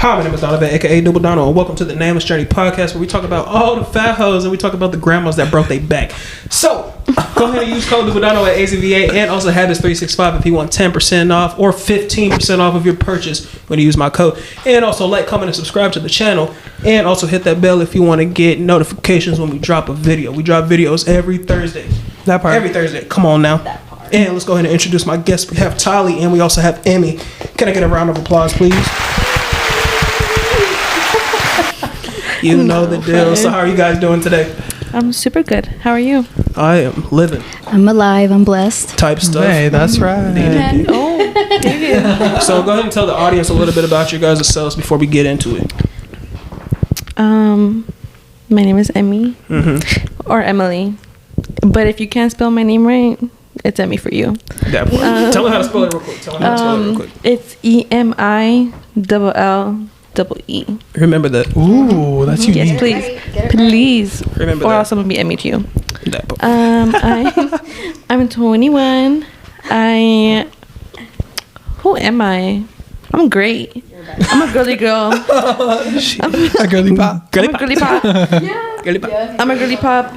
Hi, my name is Donovan, aka Double Dono, and welcome to the Nameless Journey podcast, where we talk about all the fat hoes and we talk about the grandmas that broke their back. So, go ahead and use code Double Dono at AZVA and also Habits365 if you want 10% off or 15% off of your purchase when you use my code. And also like, comment, and subscribe to the channel. And also hit that bell if you want to get notifications when we drop a video. We drop videos every Thursday. That part. Every Thursday. Come on now. That part. And let's go ahead and introduce my guests. We have Tali and we also have Emmy. Can I get a round of applause, please? You know the deal. So how are you guys doing today? I'm super good. How are you? I am living. I'm alive. I'm blessed. Type stuff. Hey, that's right. So go ahead and tell the audience a little bit about your guys' selves before we get into it. My name is Emmy, or Emily. But if you can't spell my name right, it's Emmy for you. That part. Tell them how to spell it real quick. It's EMILLEE. Remember that. Ooh, that's unique. Yes, please. Remember or that. else I'm gonna be Emmy to you. That part. I'm 21. Who am I? I'm great. I'm a girly girl. A girly pop. I'm a girly pop. Girly pop. I'm a girly pop.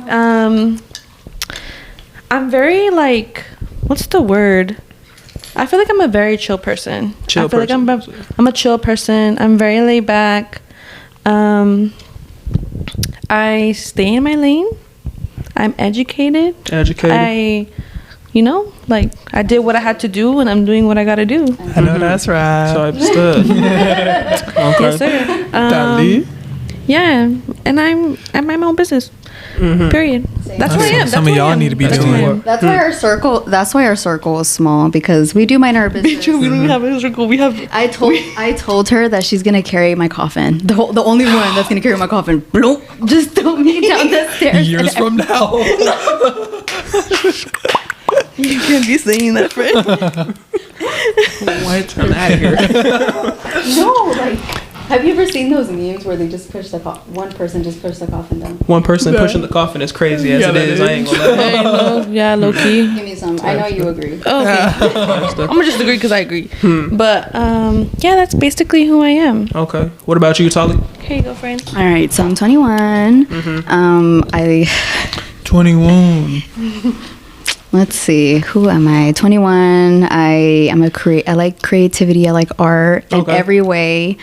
I'm very what's the word? I feel like I'm a very chill person. I'm a chill person. I'm very laid back. I stay in my lane. I'm educated. I did what I had to do and I'm doing what I gotta do. I know that's right. So I understood. Okay. Yes, sir. Yeah, and I mind my own business. Period. That's who I am. Some of y'all need to be doing. That's why our circle. That's why our circle is small, because we do mind our business. True, we don't have a circle. We have. I told her that she's gonna carry my coffin. The only one that's gonna carry my coffin. Bloop, just throw me down the stairs. Years from now. You can't be saying that, friend. What? I'm out of here. No, have you ever seen those memes where they just push one person just push the coffin down? One person pushing the coffin is crazy as it is. I ain't gonna lie. Yeah, low key. Give me some. I know you agree. Oh, okay. I'm gonna just agree because I agree. But yeah, that's basically who I am. Okay. What about you, Tali? Here you go, friend. All right, so I'm 21. 21. Let's see. Who am I? 21. I like creativity. I like art in every way.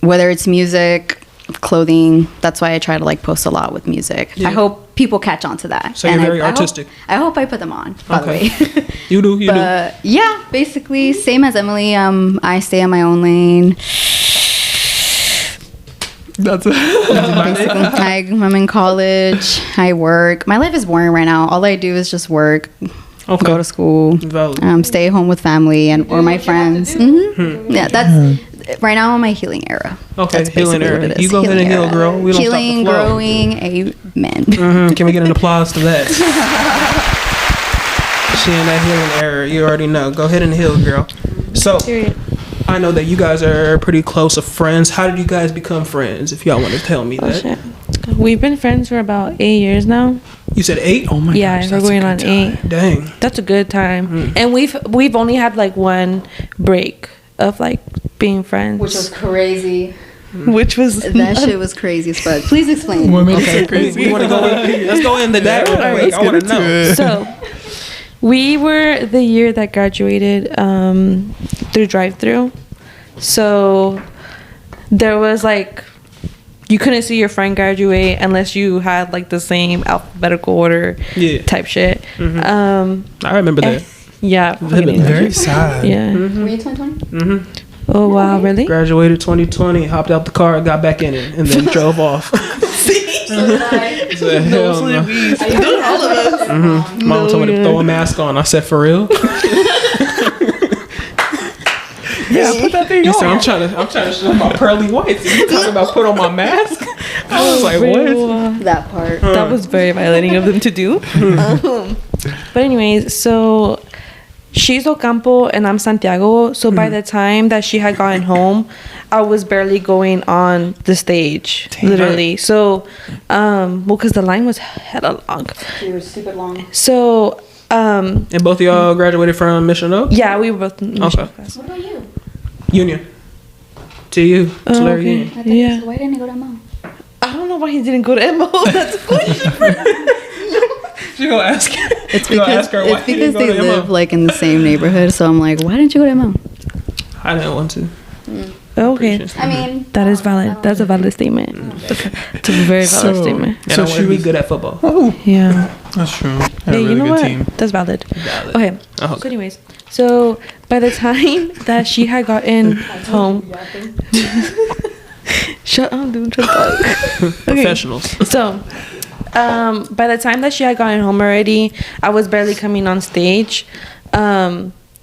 Whether it's music, clothing. That's why I try to post a lot with music. Yeah. I hope people catch on to that. So you're very artistic. I hope I put them on, by the way. You do. Yeah, basically same as Emily. I stay in my own lane. That's it. I'm in college. I work. My life is boring right now. All I do is just work, go to school, stay home with family or my friends. Yeah, that's right now. I'm in my healing era. Okay, that's healing era. You go ahead and heal, girl. We don't healing, stop the flow. growing. Amen. Can we get an applause to that? She in that healing era. You already know. Go ahead and heal, girl. So. Period. I know that you guys are pretty close of friends. How did you guys become friends? If y'all want to tell me that. Shit. We've been friends for about 8 years now. You said 8? Oh my gosh. Yeah, we're going on 8. Dang. That's a good time. And we've only had one break of being friends, Which was crazy. Which was That shit was crazy as fuck. Please explain. What made it so crazy? We want to go in. Let's go into that real quick. I want to know. So we were the year that graduated through drive-through. So there was you couldn't see your friend graduate unless you had the same alphabetical order type shit. I remember that. Yeah. Very sad. Yeah. Were you 2020? Oh wow, really? Graduated 2020, hopped out the car, got back in it, and then drove off. Hell no. All of us. Mom told me to throw a mask on. I said, for real? Yeah, put that thing You on. said, I'm trying to show my pearly whites. You talking about put on my mask? I was like, what? That part. That was very violating of them to do. But anyways, so she's Ocampo and I'm Santiago. So by the time that she had gotten home, I was barely going on the stage. Damn. Literally. So, because the line was hella long. It was super long. So, and both of y'all graduated from Mission Oaks? Yeah, we were both in Mission Oaks. What about you? Union. To you, Oh, Larry. okay. Yeah. Why didn't he go to Mo? I don't know why he didn't go to Mo. That's a question. She gonna ask. It's You gonna because ask her why it's he because didn't go they to Emma? live like in the same neighborhood. So I'm like, why didn't you go to Mo? I didn't want to. Okay. I mean, That is valid. That's a valid statement. It's a very valid statement. And I want to be good at football. Oh, Yeah. that's true. Had Yeah, a really you know good what? team. That's valid. Valid. Okay. Oh, So, anyways, so by the time that she had gotten home, shut up, dude. Shut up. Okay. Professionals. So, by the time that she had gotten home already, I was barely coming on stage.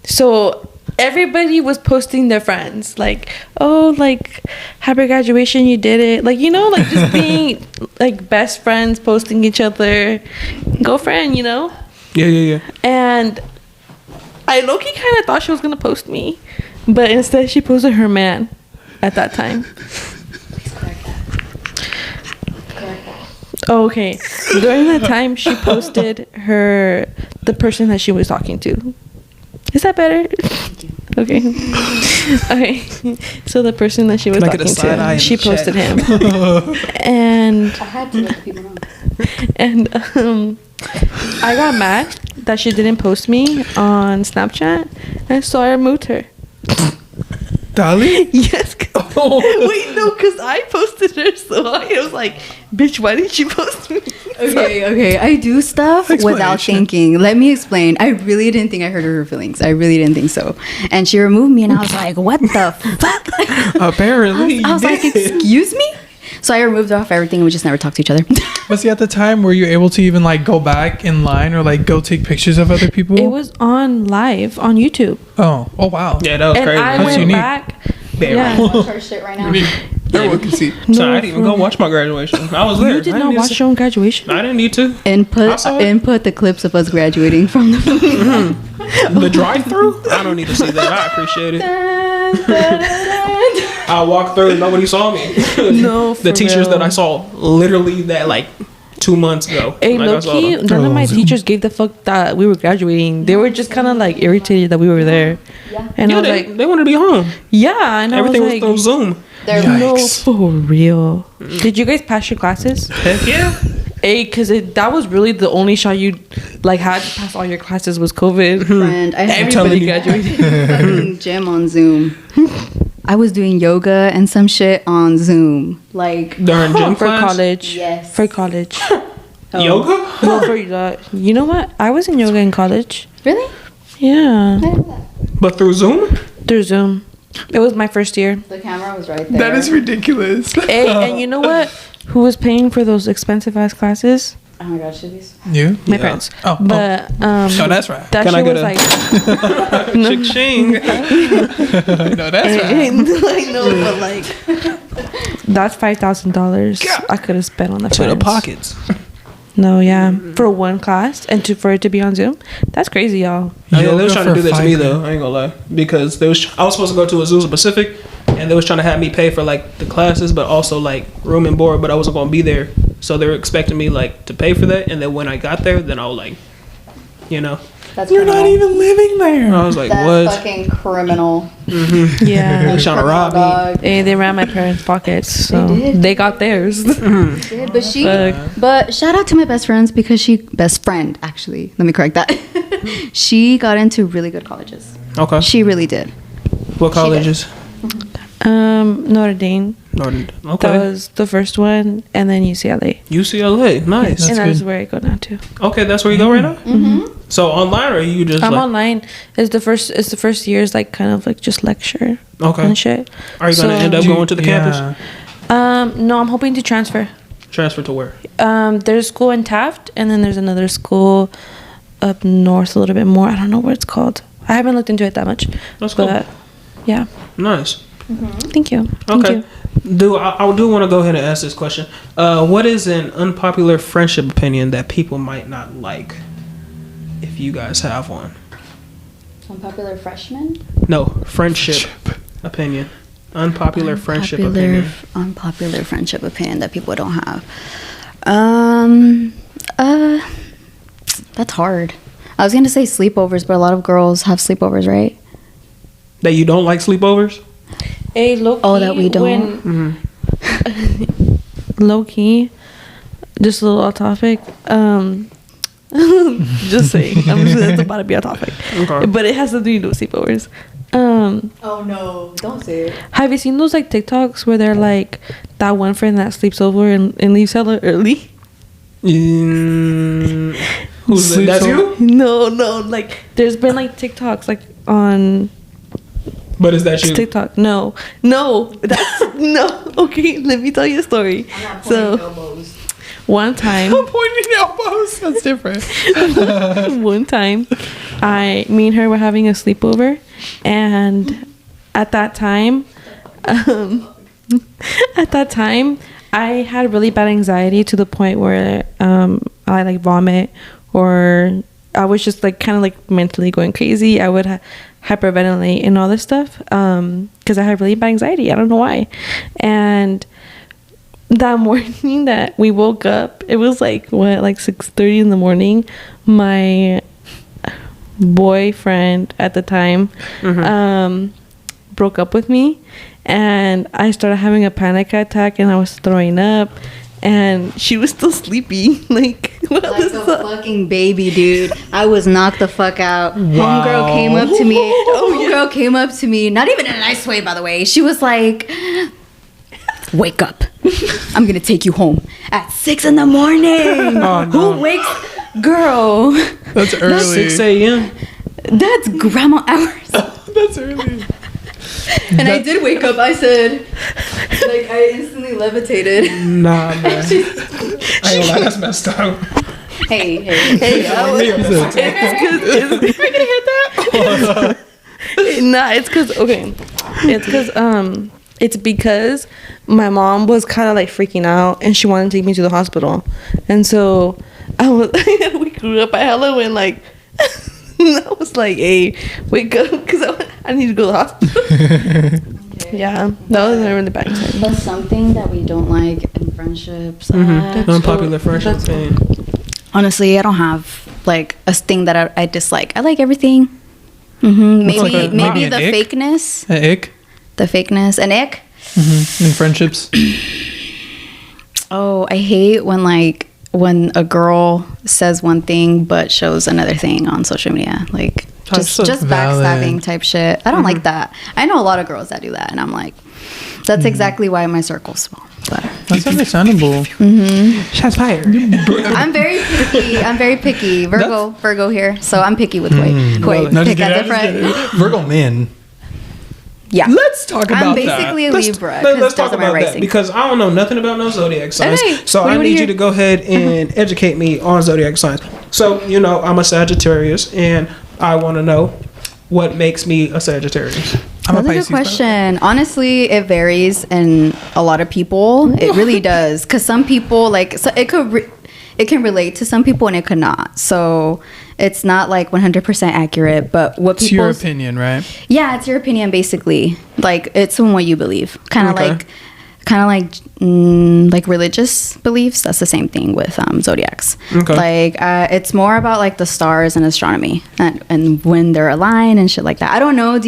So everybody was posting their friends, like, oh, like, happy graduation, you did it. Like, you know, like just being like best friends, posting each other, girlfriend, you know? Yeah. And I low-key kind of thought she was going to post me, but instead she posted her man at that time. Okay. During that time, she posted the person that she was talking to. Is that better? Okay. Okay. So the person that she was Can I get a talking side eye to, in she the chat? posted him. And I had to let people know. and I got mad that she didn't post me on Snapchat, and so I removed her. Dolly? Yes. Wait, no, because I posted her, so I was like, bitch, why didn't you post me? Okay. I do stuff without Explanation. thinking. Let me explain. I really didn't think I hurt her feelings. I really didn't think so. And she removed me, and I was like, what the fuck? Apparently, I was like, excuse me? So I removed her off everything, and we just never talked to each other. But see, at the time, were you able to even like go back in line or like go take pictures of other people? It was on live on YouTube. Oh wow. Yeah, that was And crazy. I That's went unique. back. Very Yeah. Her shit right now. Everyone can see. So I didn't even go watch my graduation. I was there. You did I not didn't watch need your own graduation? to- I didn't need to. I saw it. Input the clips of us graduating from the The drive-through? I don't need to see that. I appreciate it. I walked through and nobody saw me. No, The for teachers real. that I saw literally that like 2 months ago. Hey, like, I saw low-key, them. none of my Oh. teachers gave the fuck that we were graduating. They were just kind of like irritated that we were there. And I Yeah, was they, like, they wanted to be home. yeah. And Everything I was was through like, Zoom. no, Yikes. for real. Did you guys pass your classes? Heck yeah. Hey, because that was really the only shot you like had to pass all your classes was COVID. friend. I had Everybody graduated. fucking gym on Zoom. I was doing yoga and some shit on Zoom. Like, During gym For class? college. Yes. For college. Yoga? No, for you know what? I was in yoga in college. really? Yeah. But through Zoom? Through Zoom. It was my first year. The camera was right there. That is ridiculous. Hey, and you know what? Who was paying for those expensive ass classes? Oh my gosh, Shibby's. You? My Yeah. parents. Oh, But Oh, that's right. that Can I shit get was a- like Ching. No, that's right. I know, but like that's $5,000 I could have spent on the To the friends. pockets. No, yeah, for one class and for it to be on Zoom, that's crazy, y'all. Oh, yeah, they Yoga was trying to for do that to me $5,000. though. I ain't gonna lie, because I was supposed to go to Azusa Pacific, and they was trying to have me pay for like the classes, but also like room and board. But I wasn't gonna be there, so they were expecting me like to pay for that. And then when I got there, then I was like, you know, That's You're not criminal. even living there. I was like, That's what? fucking criminal. Yeah. They trying to rob me. Dog. Hey, they ran my parents' pockets, so They they, did. got theirs. Did, Fuck. but shout out to my best friends because best friend actually, let me correct that. She got into really good colleges. Okay. She really did. What colleges? Notre Dame. Northern. That Okay. was the first one, and then UCLA, UCLA. Nice. That's and that's good. where I go now too. Okay, that's where you go right now. Mm-hmm. So online, or are you just I'm like? online. It's the first year's like kind of like just lecture Okay. and shit. Are you gonna So- end up going to the campus? No, I'm hoping to transfer. Transfer to where? There's a school in Taft, and then there's another school up north a little bit more. I don't know what it's called. I haven't looked into it that much. That's cool. But yeah, Nice. thank you. Thank Okay. you. I do want to go ahead and ask this question. What is an unpopular friendship opinion that people might not like? If you guys have one. Unpopular freshman? No, friendship opinion. Unpopular friendship opinion. Unpopular friendship opinion that people don't have. That's hard. I was gonna say sleepovers, but a lot of girls have sleepovers, right? That you don't like sleepovers? Hey, low key, that we don't. Low key, just a little off topic. Just saying, it's about to be off topic, Okay. but it has something to do with sleepovers. Oh no, don't say it. Have you seen those like TikToks where they're like that one friend that sleeps over and leaves hella early? Who's that? That's you? No, like there's been like TikToks like on But is that you? TikTok. No, that's no. Okay, let me tell you a story. So one time, Pointing elbows. That's different. one time, me and her were having a sleepover, and at that time, I had really bad anxiety to the point where I like vomit, or I was just like kind of like mentally going crazy. I would hyperventilate and all this stuff because I had really bad anxiety. I don't know why. And that morning that we woke up, it was like 6:30 in the morning. My boyfriend at the time broke up with me, and I started having a panic attack, and I was throwing up, and she was still sleepy. Like Like a fucking baby, dude. I was knocked the fuck out. Wow. Homegirl came up to me. Homegirl came up to me. Not even in a nice way, by the way. She was like, wake up. I'm going to take you home at 6 in the morning. Oh, no. Who wakes? Girl. That's early. 6 a.m. That's grandma hours. That's early. And I did wake up. I said, like, I instantly levitated. Nah, man. I ain't gonna lie, that's messed up. Hey. Nah, it's because my mom was kind of like freaking out, and she wanted to take me to the hospital, and so we grew up. I hella went like, I was like, hey, wake up, because I need to go to the hospital. Yeah, that was a really bad time. But something that we don't like in friendships. Unpopular friendship thing. Honestly, I don't have like a thing that I dislike. I like everything. Maybe maybe the an ick? fakeness. An ick? The fakeness. An ick? In friendships. Oh, I hate when a girl says one thing but shows another thing on social media. Like just valid. backstabbing type shit. I don't like that. I know a lot of girls that do that, and I'm like, that's exactly why my circle's small. But That's understandable. Shots fired. I'm very picky. Virgo here. So I'm picky with weight. No, Pick just as a kidding, friend. Virgo men. Yeah. Let's talk about I'm basically a Libra. Let's talk about that because I don't know nothing about no zodiac signs. Okay. So I need you to go ahead and educate me on zodiac signs. So, I'm a Sagittarius, and I want to know what makes me a Sagittarius. I'm a That's a good Pisces, question. Honestly, it varies in a lot of people. It really does. Because some people, it can relate to some people and it could not. So it's not like 100% accurate. But what It's your opinion, right? Yeah, it's your opinion basically. Like it's on what you believe. Kind of like religious beliefs. That's the same thing with zodiacs. Okay. Like it's more about like the stars and astronomy and when they're aligned and shit like that. I don't know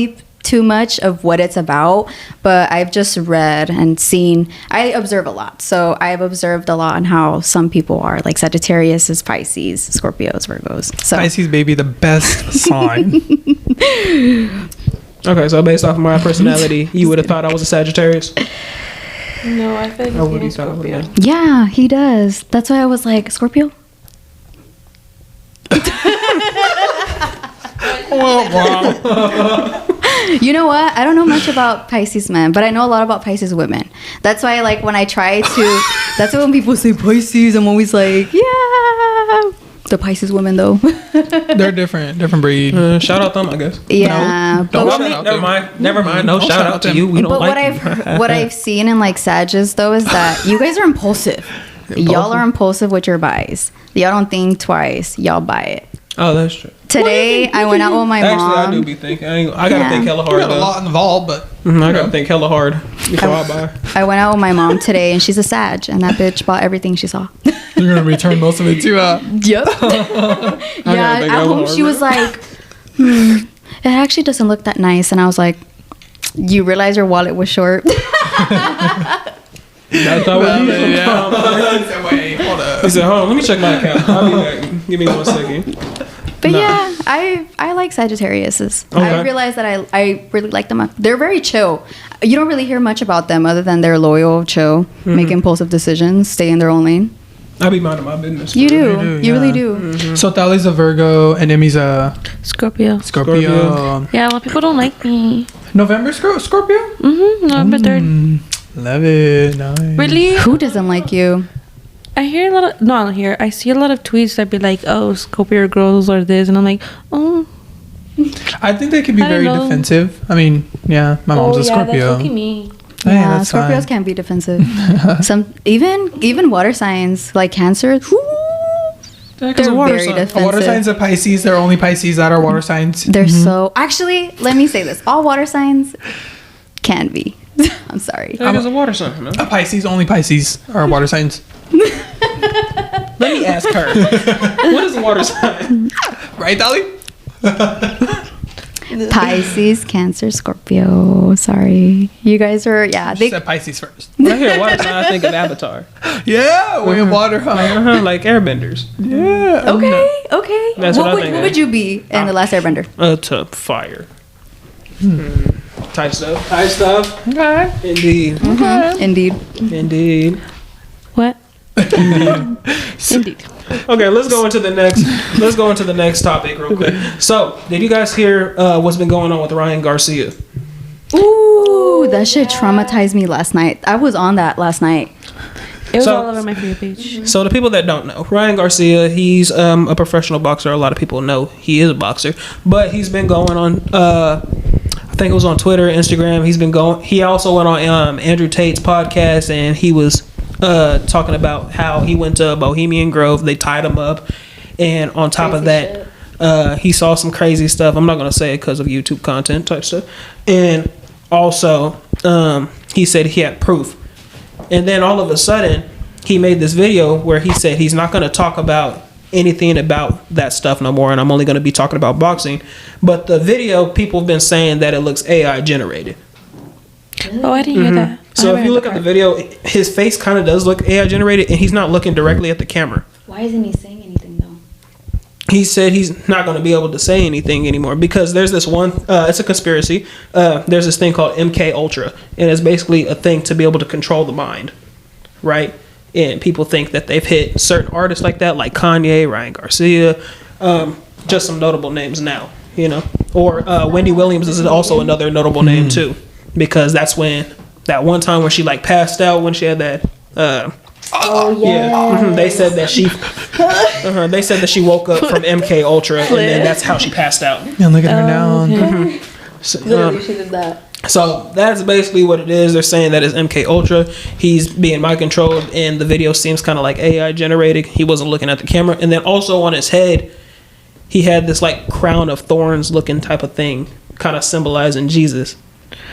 too much of what it's about, but I've just read and seen. I observe a lot, so I've observed a lot on how some people are. Like Sagittarius is Pisces, Scorpios, Virgos. So Pisces, baby, the best sign. Okay, so based off of my personality, you would have thought I was a Sagittarius. No, I feel like Oh, what do you he's thought? Scorpio. yeah, he does. That's why I was like Scorpio. You know what? I don't know much about Pisces men, but I know a lot about Pisces women. That's why, like, when I try to, that's why when people say Pisces, I'm always like, yeah. The Pisces women, though. They're different breed. Shout out them, I guess. Yeah. Don't but shout what- out Never mind. No shout out to you. We don't but like what I've seen in like Sages though is that you guys are impulsive. Y'all are impulsive with your buys. Y'all don't think twice. Y'all buy it. Oh, that's true. Today I went out with my Actually, mom. I do be thinking. I gotta think hella We hard. got a Though. lot involved, but I gotta think hella hard before I buy. I went out with my mom today, and she's a Sag, and that bitch bought everything she saw. you're gonna return most of it too. Yep. Yeah. think At hella home, hard, she was like, "It actually doesn't look that nice," and I was like, you realize your wallet was short. That's how it is. Wait, hold up. He said, hold on, let me check my account. I'll be back. Give me 1 second. But yeah, I like Sagittariuses. Okay. I realize that I really like them. They're very chill. You don't really hear much about them other than they're loyal, chill, make impulsive decisions, stay in their own lane. I be minding my business. You do. yeah. You really do. So Thali's a Virgo and Emmy's a Scorpio. Scorpio. Yeah, a lot of people don't like me. November Scorpio? November 3rd. Love it. Nice. Really? Who doesn't like you? I hear a lot of, no, I don't hear. I see a lot of tweets that be like, oh, Scorpio girls are this. And I'm like, oh. I think they can be I don't very know. defensive. I mean, yeah, my mom's a Scorpio. That's me. Hey, Yeah, that's Scorpios fine. can be defensive. Even water signs like Cancer. They're They're very defensive. Water signs are Pisces. They're only Pisces that are water signs. They're so actually. Let me say this: all water signs can be. I'm sorry. There's a water sign, man. A Pisces, only Pisces are water signs. Let me ask her. What is a water sign? Right, Thali? Pisces, Cancer, Scorpio. Sorry, you guys are She They said Pisces first. When I hear water sign, I think of Avatar. Yeah, we're water, huh? Like airbenders. Yeah. okay. That's what I think What of. would you be in the last Airbender? To fire. Type stuff. Type stuff. Okay. Indeed. Indeed. Indeed. What? Indeed. Okay, let's go into the next topic real quick. So, did you guys hear what's been going on with Rayn Garcia? Ooh, that shit traumatized me last night. I was on that last night. It was So- all over my favorite page. So the people that don't know, Rayn Garcia, he's a professional boxer. A lot of people know he is a boxer, but he's been going on. I think it was on Twitter, Instagram. He also went on Andrew Tate's podcast, and he was talking about how he went to Bohemian Grove. They tied him up, and on top of that, he saw some crazy stuff. I'm not gonna say it because of YouTube content type stuff, and also he said he had proof. And then all of a sudden, he made this video where he said he's not going to talk about anything about that stuff no more, and I'm only going to be talking about boxing. But the video, people have been saying that it looks AI generated. Oh, I didn't hear that. So if you look at the video, his face kind of does look AI generated, and he's not looking directly at the camera. Why isn't he saying anything though? He said he's not going to be able to say anything anymore because there's this one, it's a conspiracy. There's this thing called MK Ultra, and it's basically a thing to be able to control the mind, right? And people think that they've hit certain artists like that, like Kanye, Rayn Garcia, just some notable names now, you know. Or Wendy Williams is also another notable name too, because that's when that one time when she like passed out when she had that. They said that she woke up from MK Ultra, and then that's how she passed out. And look at her now. Okay. So, she did that. so that's basically what it is. They're saying that it's MK Ultra. He's being mind controlled, and the video seems kind of like AI generated. He wasn't looking at the camera, and then also on his head, he had this like crown of thorns looking type of thing, kind of symbolizing Jesus.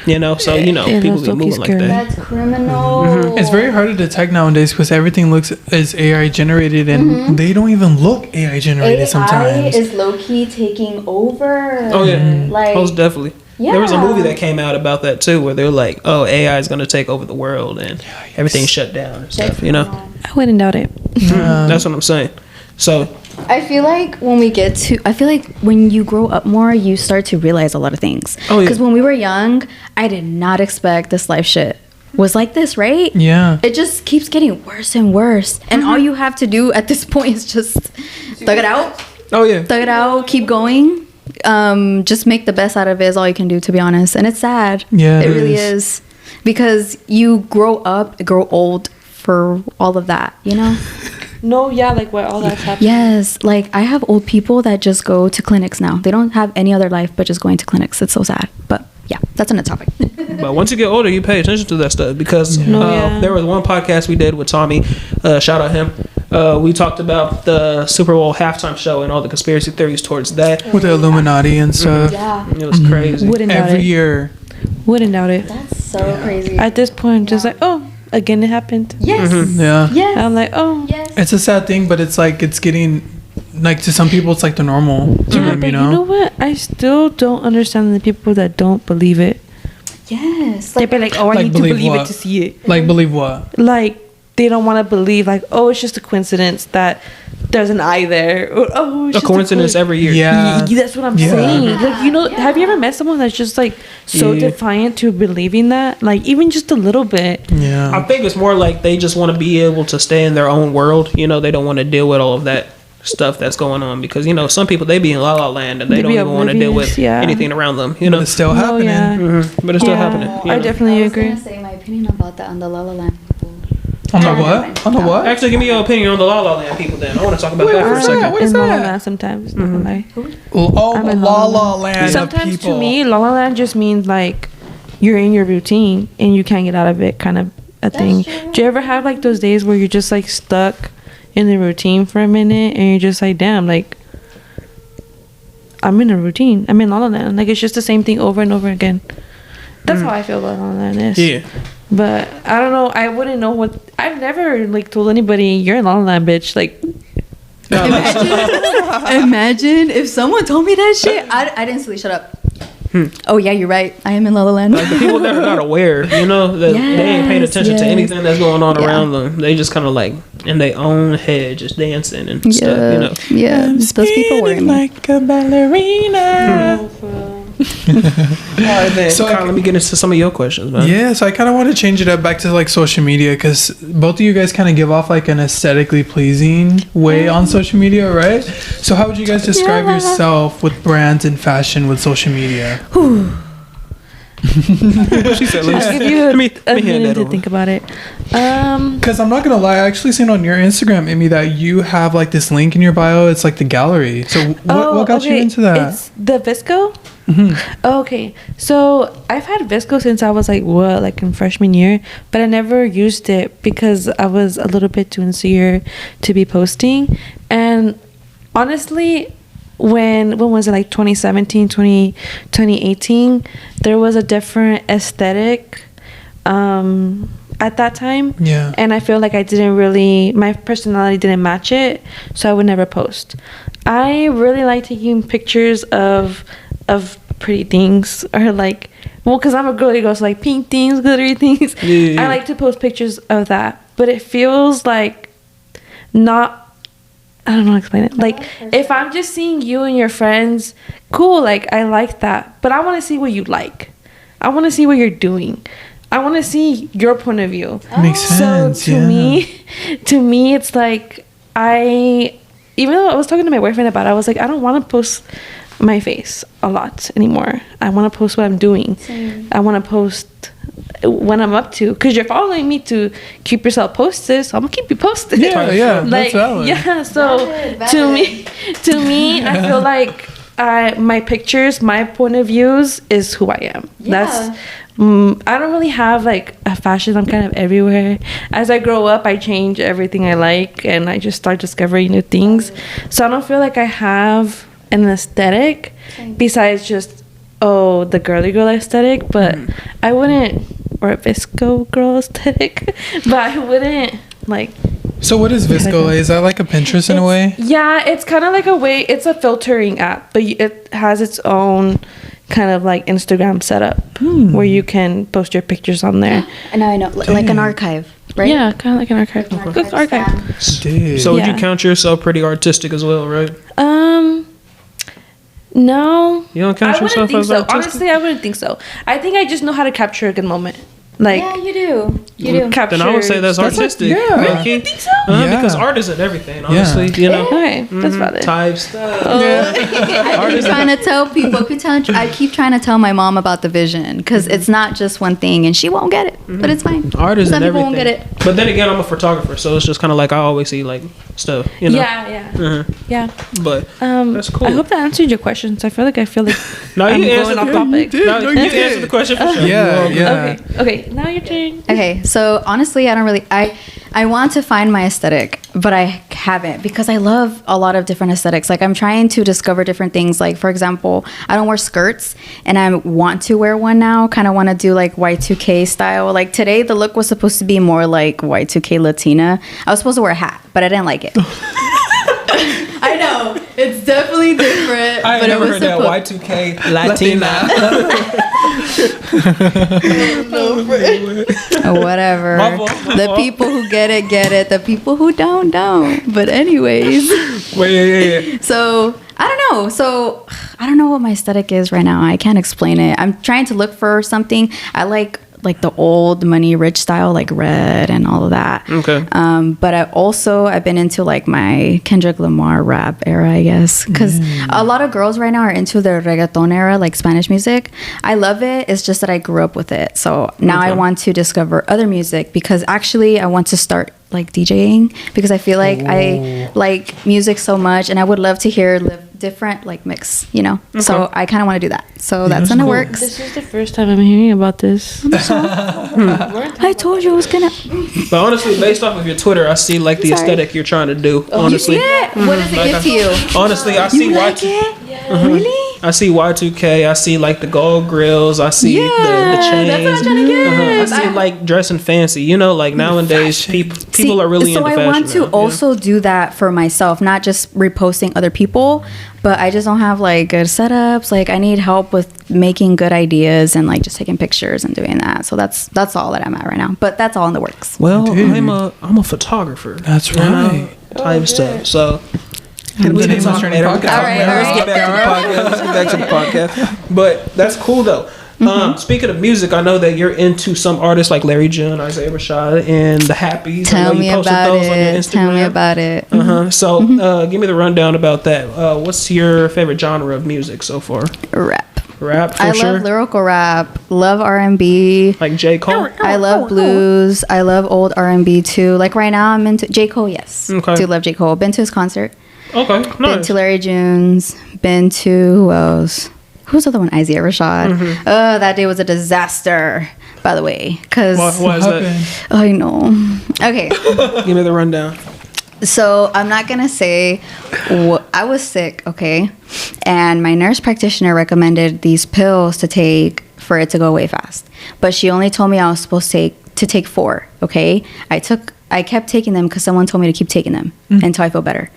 You know, so you know Yeah, people that's be moving like scary. that. That's criminal. It's very hard to detect nowadays because everything looks as AI generated, and they don't even look AI generated sometimes. is low key taking over. Oh yeah, Like, most definitely. There was a yeah. movie that came out about that too, where they're like, "Oh, AI is going to take over the world and everything's shut down and stuff." You know, I wouldn't doubt it. that's what I'm saying. So I feel like when you grow up more, you start to realize a lot of things. Oh, yeah. Because when we were young, I did not expect this life shit was like this, right? Yeah. It just keeps getting worse and worse. And all you have to do at this point is just thug it out. oh yeah, Thug it out, keep going. Just make the best out of it is all you can do, to be honest. And it's sad. Yeah, it it really is. is. Because you grow up, grow old for all of that, you know? No, yeah, like what all that's happening. Yes, like I have old people that just go to clinics now. They don't have any other life but just going to clinics. It's so sad. But yeah, that's another topic. but once you get older, you pay attention to that stuff because Yeah. there was one podcast we did with Tommy. Shout out him. We talked about the Super Bowl halftime show and all the conspiracy theories towards that. With the Illuminati and stuff. Yeah, It was crazy. Wouldn't doubt Every it. year. Wouldn't doubt it. that's so crazy. At this point, just like, oh, again, it happened. Yes, Yeah. yes, I'm like, oh. yes. It's a sad thing, but it's like it's getting like to some people it's like the normal to Yeah, them, but you know. what? I still don't understand the people that don't believe it. Yes. They'd be like, oh, I Like, need to believe believe what? it to see it. Like, believe what? Like, they don't want to believe, like, oh, it's just a coincidence that there's an eye there. Or, oh, it's A just coincidence every year. Yeah. That's what I'm Yeah. saying. Like, you know, have you ever met someone that's just like so Yeah. defiant to believing that? Like, even just a little bit. I Yeah. think it's more like they just want to be able to stay in their own world. You know, they don't want to deal with all of that stuff that's going on because, you know, some people, they be in la la land and they They don't be even want to deal with oblivious, yeah. anything around them, you But know. it's still Oh, happening. yeah. But it's still Yeah. happening. you I know. definitely I was agree. gonna say my opinion about that on the La La Land people. On the what? On the what? Actually, give me your opinion on the La La Land people then. I want to talk about Wait, that for a what's second. that? What is in La La that? Land sometimes. Not gonna lie. Oh, I'm the in La La Land Sometimes of people. to me, La La Land just means like you're in your routine and you can't get out of it, kind of a thing. true. Do you ever have like those days where you're just like stuck in the routine for a minute and you're just like, damn, like I'm in a routine. I'm in La La Land. Like it's just the same thing over and over again. That's how I feel about La La Land is. Yeah. But I don't know. I wouldn't know what. I've never like told anybody you're in La La Land, bitch. Like Imagine if someone told me that shit. I didn't sleep. Shut up. Oh yeah, you're right. I am in La La Land. Like the people that are not aware, you know, that they ain't paying Yes, attention to yes. anything that's going on Yeah. around them. They just kind of like in their own head, just dancing and stuff, you know. Yeah, those people worry me. like a ballerina. So Kyle, let me get into some of your questions, man. Yeah, so I kind of want to change it up back to like social media because both of you guys kind of give off like an aesthetically pleasing way on social media, right? So how would you guys describe yourself with brands and fashion with social media? She said, I'll give you let me a hand minute that to over. think about it. Because I'm not gonna lie, I actually seen on your Instagram, Amy, that you have like this link in your bio. It's like the gallery. So what got you into that? It's the Visco. Mm-hmm. Oh, okay, so I've had Visco since I was like like in freshman year, but I never used it because I was a little bit too insecure to be posting. And honestly, when was it, like 2017, 2018, there was a different aesthetic at that time. Yeah. And I feel like my personality didn't match it, so I would never post. I really like taking pictures of pretty things, or like, well, because I'm a girly girl, so like pink things, glittery things. Yeah. I like to post pictures of that, but it feels like not, I don't know how to explain it. Like, if I'm just seeing you and your friends, cool, like, I like that. But I want to see what you like. I want to see what you're doing. I want to see your point of view. Makes sense. So to me, it's like, even though I was talking to my boyfriend about it, I was like, I don't want to post my face a lot anymore. I want to post what I'm doing. Same. I want to post when I'm up to, because you're following me to keep yourself posted, so I'm gonna keep you posted. Yeah, like, that's valid. yeah. So Valid. to me, I feel like my pictures, my point of views is who I am. Yeah. That's I don't really have like a fashion. I'm kind of everywhere. As I grow up, I change everything I like, and I just start discovering new things. So I don't feel like I have an aesthetic besides just the girly girl aesthetic, but I wouldn't, or a Visco girl aesthetic, but I wouldn't like. So what is Visco? Is that like a Pinterest in a way? Yeah, it's kind of like a way. It's a filtering app, but it has its own kind of like Instagram setup where you can post your pictures on there. And now I know, like an archive, right? Yeah, kind of like an archive. An Good archive. Dude. So would you Yeah. count yourself pretty artistic as well, right? No. You don't count I wouldn't yourself think as so. artistic? Honestly, I wouldn't think so. I think I just know how to capture a good moment. Like, Yeah, you do. You do. capture. Then I would say that's artistic. yeah. low key. You think so? Yeah. Because art isn't everything, honestly. You know, Okay, that's valid. type stuff. I keep trying to tell people. I keep trying to tell my mom about the vision because it's not just one thing, and she won't get it. But it's fine. Art isn't Some people everything. won't get it. But then again, I'm a photographer, so it's just kind of like I always see like stuff. You know. Yeah. Yeah. But that's cool. I hope that answered your questions. I feel like No, I'm you going answered off the topic. No, No, you you did. answered the question for sure. Yeah, yeah. Okay. Now your turn. Okay, so honestly, I don't really. I want to find my aesthetic, but I haven't because I love a lot of different aesthetics. Like I'm trying to discover different things. Like for example, I don't wear skirts, and I want to wear one now. Kind of want to do like Y2K style. Like today, the look was supposed to be more like Y2K Latina. I was supposed to wear a hat, but I didn't like it. I know It's definitely different. I ain't but never it heard was that Y2K Latina. Whatever. My fault, my The fault. people who get it. The people who don't. But anyways, Wait, yeah. so I don't know. So I don't know what my aesthetic is right now. I can't explain it. I'm trying to look for something. I like the old money rich style, like red and all of that. Okay. But I've been into like my Kendrick Lamar rap era, I guess, because a lot of girls right now are into the reggaeton era, like Spanish music. I love it. It's just that I grew up with it, so now I want to discover other music, because actually I want to start like DJing, because I feel like I like music so much, and I would love to hear different like mix, so I kind of want to do that, so that's in the works. This is the first time I'm hearing about this. I told you I was gonna. But honestly, based off of your Twitter, I see like the aesthetic you're trying to do. Honestly, Yeah. What does it give to you? honestly, I see You like Y2K. it? Really? I see Y2K. I see like the gold grills. I see the chains. That's what I'm trying to get. I see like dressing fancy. Like nowadays, people are really so into I fashion. want to now, also do that for myself, not just reposting other people, but I just don't have like good setups. Like I need help with making good ideas and like just taking pictures and doing that. So that's all that I'm at right now. But that's all in the works. Well, Dude. I'm a photographer. That's right. Type stuff. So. And We the can Nameless talk Journey later. We can podcast. talk later. All Let's get back to the podcast. But that's cool though. Speaking of music, I know that you're into some artists like Larry June, Isaiah Rashad, and the Happies. I know Tell you me posted about those on your it. Instagram. Tell me about it. So, give me the rundown about that. What's your favorite genre of music so far? Rap. Rap, for I sure. love lyrical rap. Love R&B. Like J. Cole. I love blues. I love old R&B too. Like right now, I'm into J. Cole. Yes, Okay. do love J. Cole. Been to his concert. Okay, Been nice. to Larry June's. Been to who else? Who's the other one? Isaiah Rashad. Oh, that day was a disaster. By the way, because Why is that? I know. Okay, Give me the rundown. so I'm not gonna say I was sick. Okay, and my nurse practitioner recommended these pills to take for it to go away fast, but she only told me I was supposed to take 4. Okay, I kept taking them because someone told me to keep taking them until I feel better.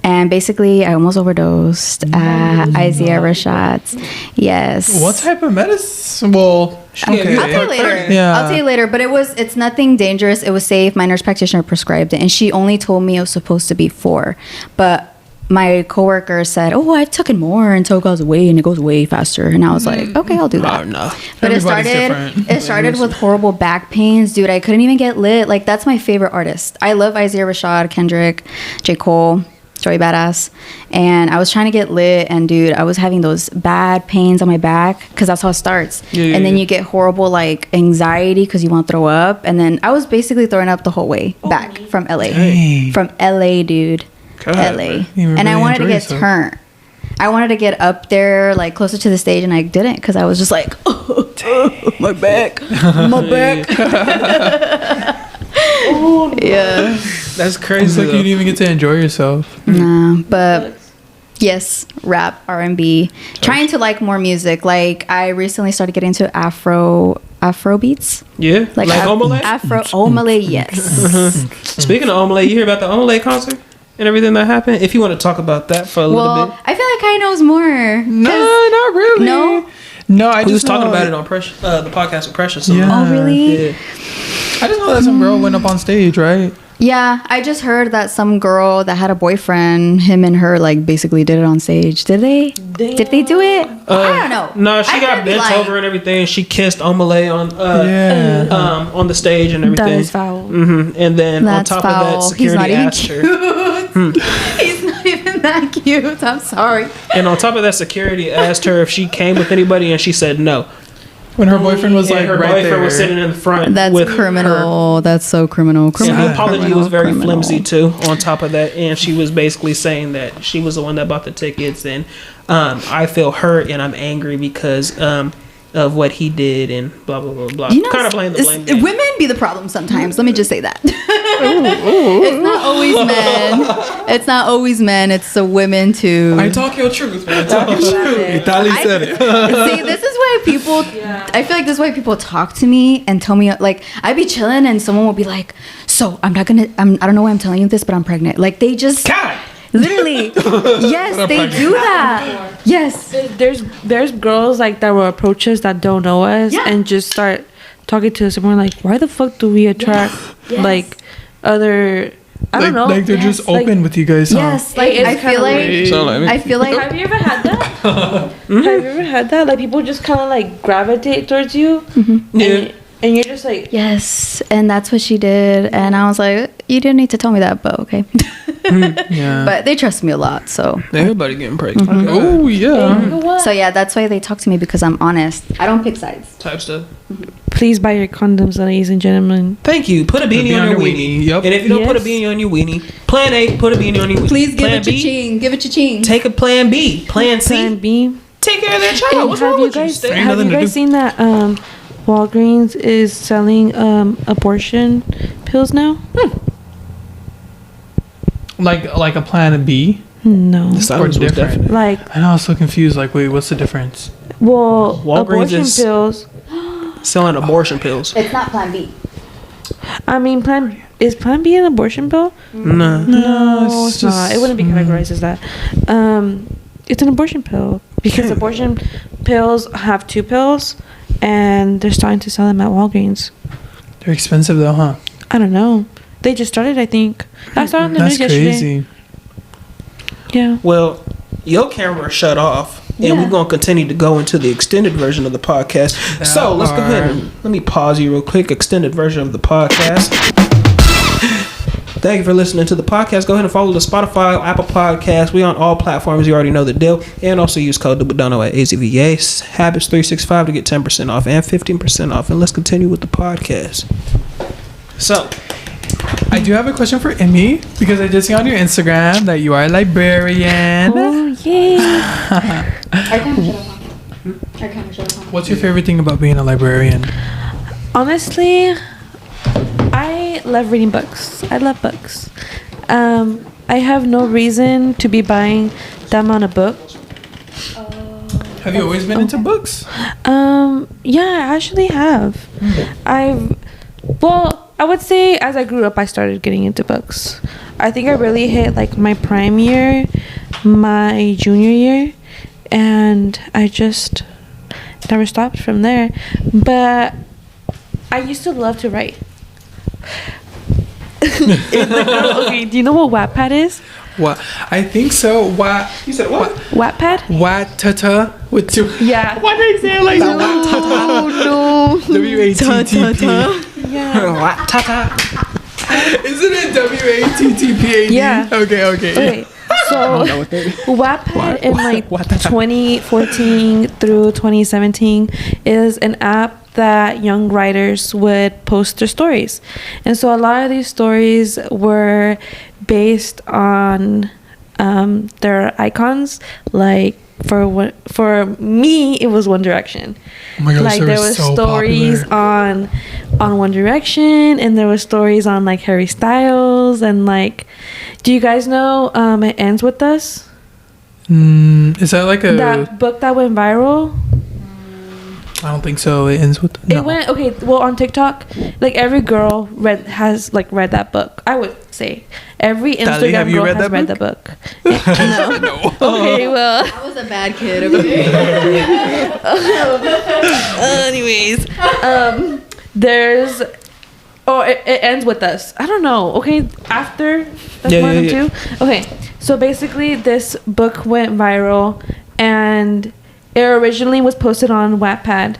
And basically, I almost overdosed at Isaiah Rashad's. Yes. What type of medicine? Well, okay. I'll tell you later. Yeah. I'll tell you later. But it's nothing dangerous. It was safe. My nurse practitioner prescribed it, and she only told me it was supposed to be 4. But my coworker said, "Oh, I've taken more until it goes away, and it goes way faster." And I was like, "Okay, I'll do that." Oh, no. But Everybody's different. it started with horrible back pains, dude. I couldn't even get lit. Like that's my favorite artist. I love Isaiah Rashad, Kendrick, J. Cole, Joey Badass, and I was trying to get lit, and dude, I was having those bad pains on my back because that's how it starts. And then you get horrible like anxiety because you want to throw up, and then I was basically throwing up the whole way back from LA. Dang. From LA, dude. God, LA. You And I really wanted to enjoy get yourself. turned. I wanted to get up there, like closer to the stage, and I didn't because I was just like, my back, my back. Yeah. That's crazy. It's like you though. didn't even get to enjoy yourself. Nah, but yes, rap, R&B. Trying to like more music. Like I recently started getting into Afro beats. Yeah, like Omelette? Afro Omelette, yes. Speaking of Omelette, you hear about the Omelette concert and everything that happened? If you want to talk about that for a little Well, bit. I feel like Kai knows more. No, not really. No? No, I We was just talking know- about it on the podcast with Precious. Yeah. Oh, really? Yeah. I just know that some girl went up on stage, right? Yeah, I just heard that some girl that had a boyfriend, him and her, like basically did it on stage. Did they? Did they do it? I don't know. No, she I got could be bent lying. over and everything. She kissed Omelette on Yeah. on the stage and everything. That is foul. And then That's on top of that, foul. He's not security even asked her. He's not even that cute. I'm sorry. And on top of that, security asked her if she came with anybody, and she said no. When her boyfriend was And like her right boyfriend there. was sitting in the front. That's with criminal. That's so criminal. Her. And the apology Criminal, was very criminal. flimsy too. On top of that, and she was basically saying that she was the one that bought the tickets, and I feel hurt and I'm angry because of what he did and blah blah blah blah. You know, Kind of blame the blame game. women be the problem sometimes. Let me just say that. It's not always men. It's not always men. It's the women too. I talk your truth, man. Talk your truth. Itali said it. See, this is why people. I feel like this is why people talk to me and tell me like I'd be chilling and someone will be like, "So I'm not gonna. I don't know why I'm telling you this, but I'm pregnant." Like they just. God. Literally. Yes, they do that. Yes. There's girls like that will approach us that don't know us and just start talking to us, and we're like, why the fuck do we attract like other? I don't know. Like they're just open with you guys. Huh? Yes, like I feel like. Have you ever had that? Have you ever had that? Like people just kind of like gravitate towards you. Yeah. And you're just like, yes, and that's what she did, and I was like, you didn't need to tell me that, but okay. Yeah. But they trust me a lot, so. Everybody getting pregnant. Oh yeah. you know what? So yeah, that's why they talk to me, because I'm honest. I don't pick sides. Type stuff. Please buy your condoms, ladies and gentlemen. Thank you. Put a beanie on your weenie. Yep. And if you don't put a beanie on your weenie, plan A, put a beanie on your weenie. Please give plan it your B, ching. Give it your ching. take a plan B. Plan C. Plan B. Take care of that child. And What's have wrong you with you? guys Stay- have you guys seen that Walgreens is selling abortion pills now? Like a plan B. No. The silence Or was different. deafening. Like, I know, I was so confused. Like, wait, what's the difference? well, Walgreens abortion is- pills. Selling abortion pills. It's not Plan B. I mean, is Plan B an abortion pill? No. No, it's it's not. It wouldn't be categorized as that. It's an abortion pill because abortion pills have 2 pills, and they're starting to sell them at Walgreens. They're expensive though, huh? I don't know. They just started, I think. I saw it on the That's news yesterday. crazy. Yeah. Well, your camera shut off, and we're going to continue to go into the extended version of the podcast. So let's go ahead and let me pause you real quick. Extended version of the podcast. Thank you for listening to the podcast. Go ahead and follow the Spotify, Apple Podcasts. We on all platforms. You already know the deal. And also use code Dubadano at AZVA. Habits365 to get 10% off and 15% off. And let's continue with the podcast. So, I do have a question for Emmy because I just see on your Instagram that you are a librarian. Oh, yay. Our camera shut off. What's your favorite thing about being a librarian? Honestly, I love reading books. I love books. I have no reason to be buying that amount of books. Have you always been into books? Yeah, I actually have. I would say as I grew up, I started getting into books. I think I really hit like my prime year, my junior year, and I just never stopped from there. But I used to love to write. Okay, do you know what Wattpad is? What? I think so. What? You said what? Wattpad? Wattata with 2. Yeah. Why did I say it like that? Oh no. WATTP. Yeah. Isn't it WATTPAD? Yeah. Okay. So Wattpad in like 2014 through 2017 is an app that young writers would post their stories. And so a lot of these stories were based on their icons. Like for me, it was One Direction. Oh my gosh, Like there was so stories popular. on One Direction, and there was stories on like Harry Styles, and like, do you guys know It Ends With Us? Is that like a... That book that went viral? I don't think so. It ends with... No. It went, okay, well, on TikTok, like every girl has read that book. I would say every Instagram have you girl read has that read book? the book. No. Okay, well. I was a bad kid. Okay. Anyways, there's... Oh, it ends with us. I don't know. Okay, after that's Yeah, one yeah, and yeah. 2. Okay, so basically, this book went viral, and it originally was posted on Wattpad,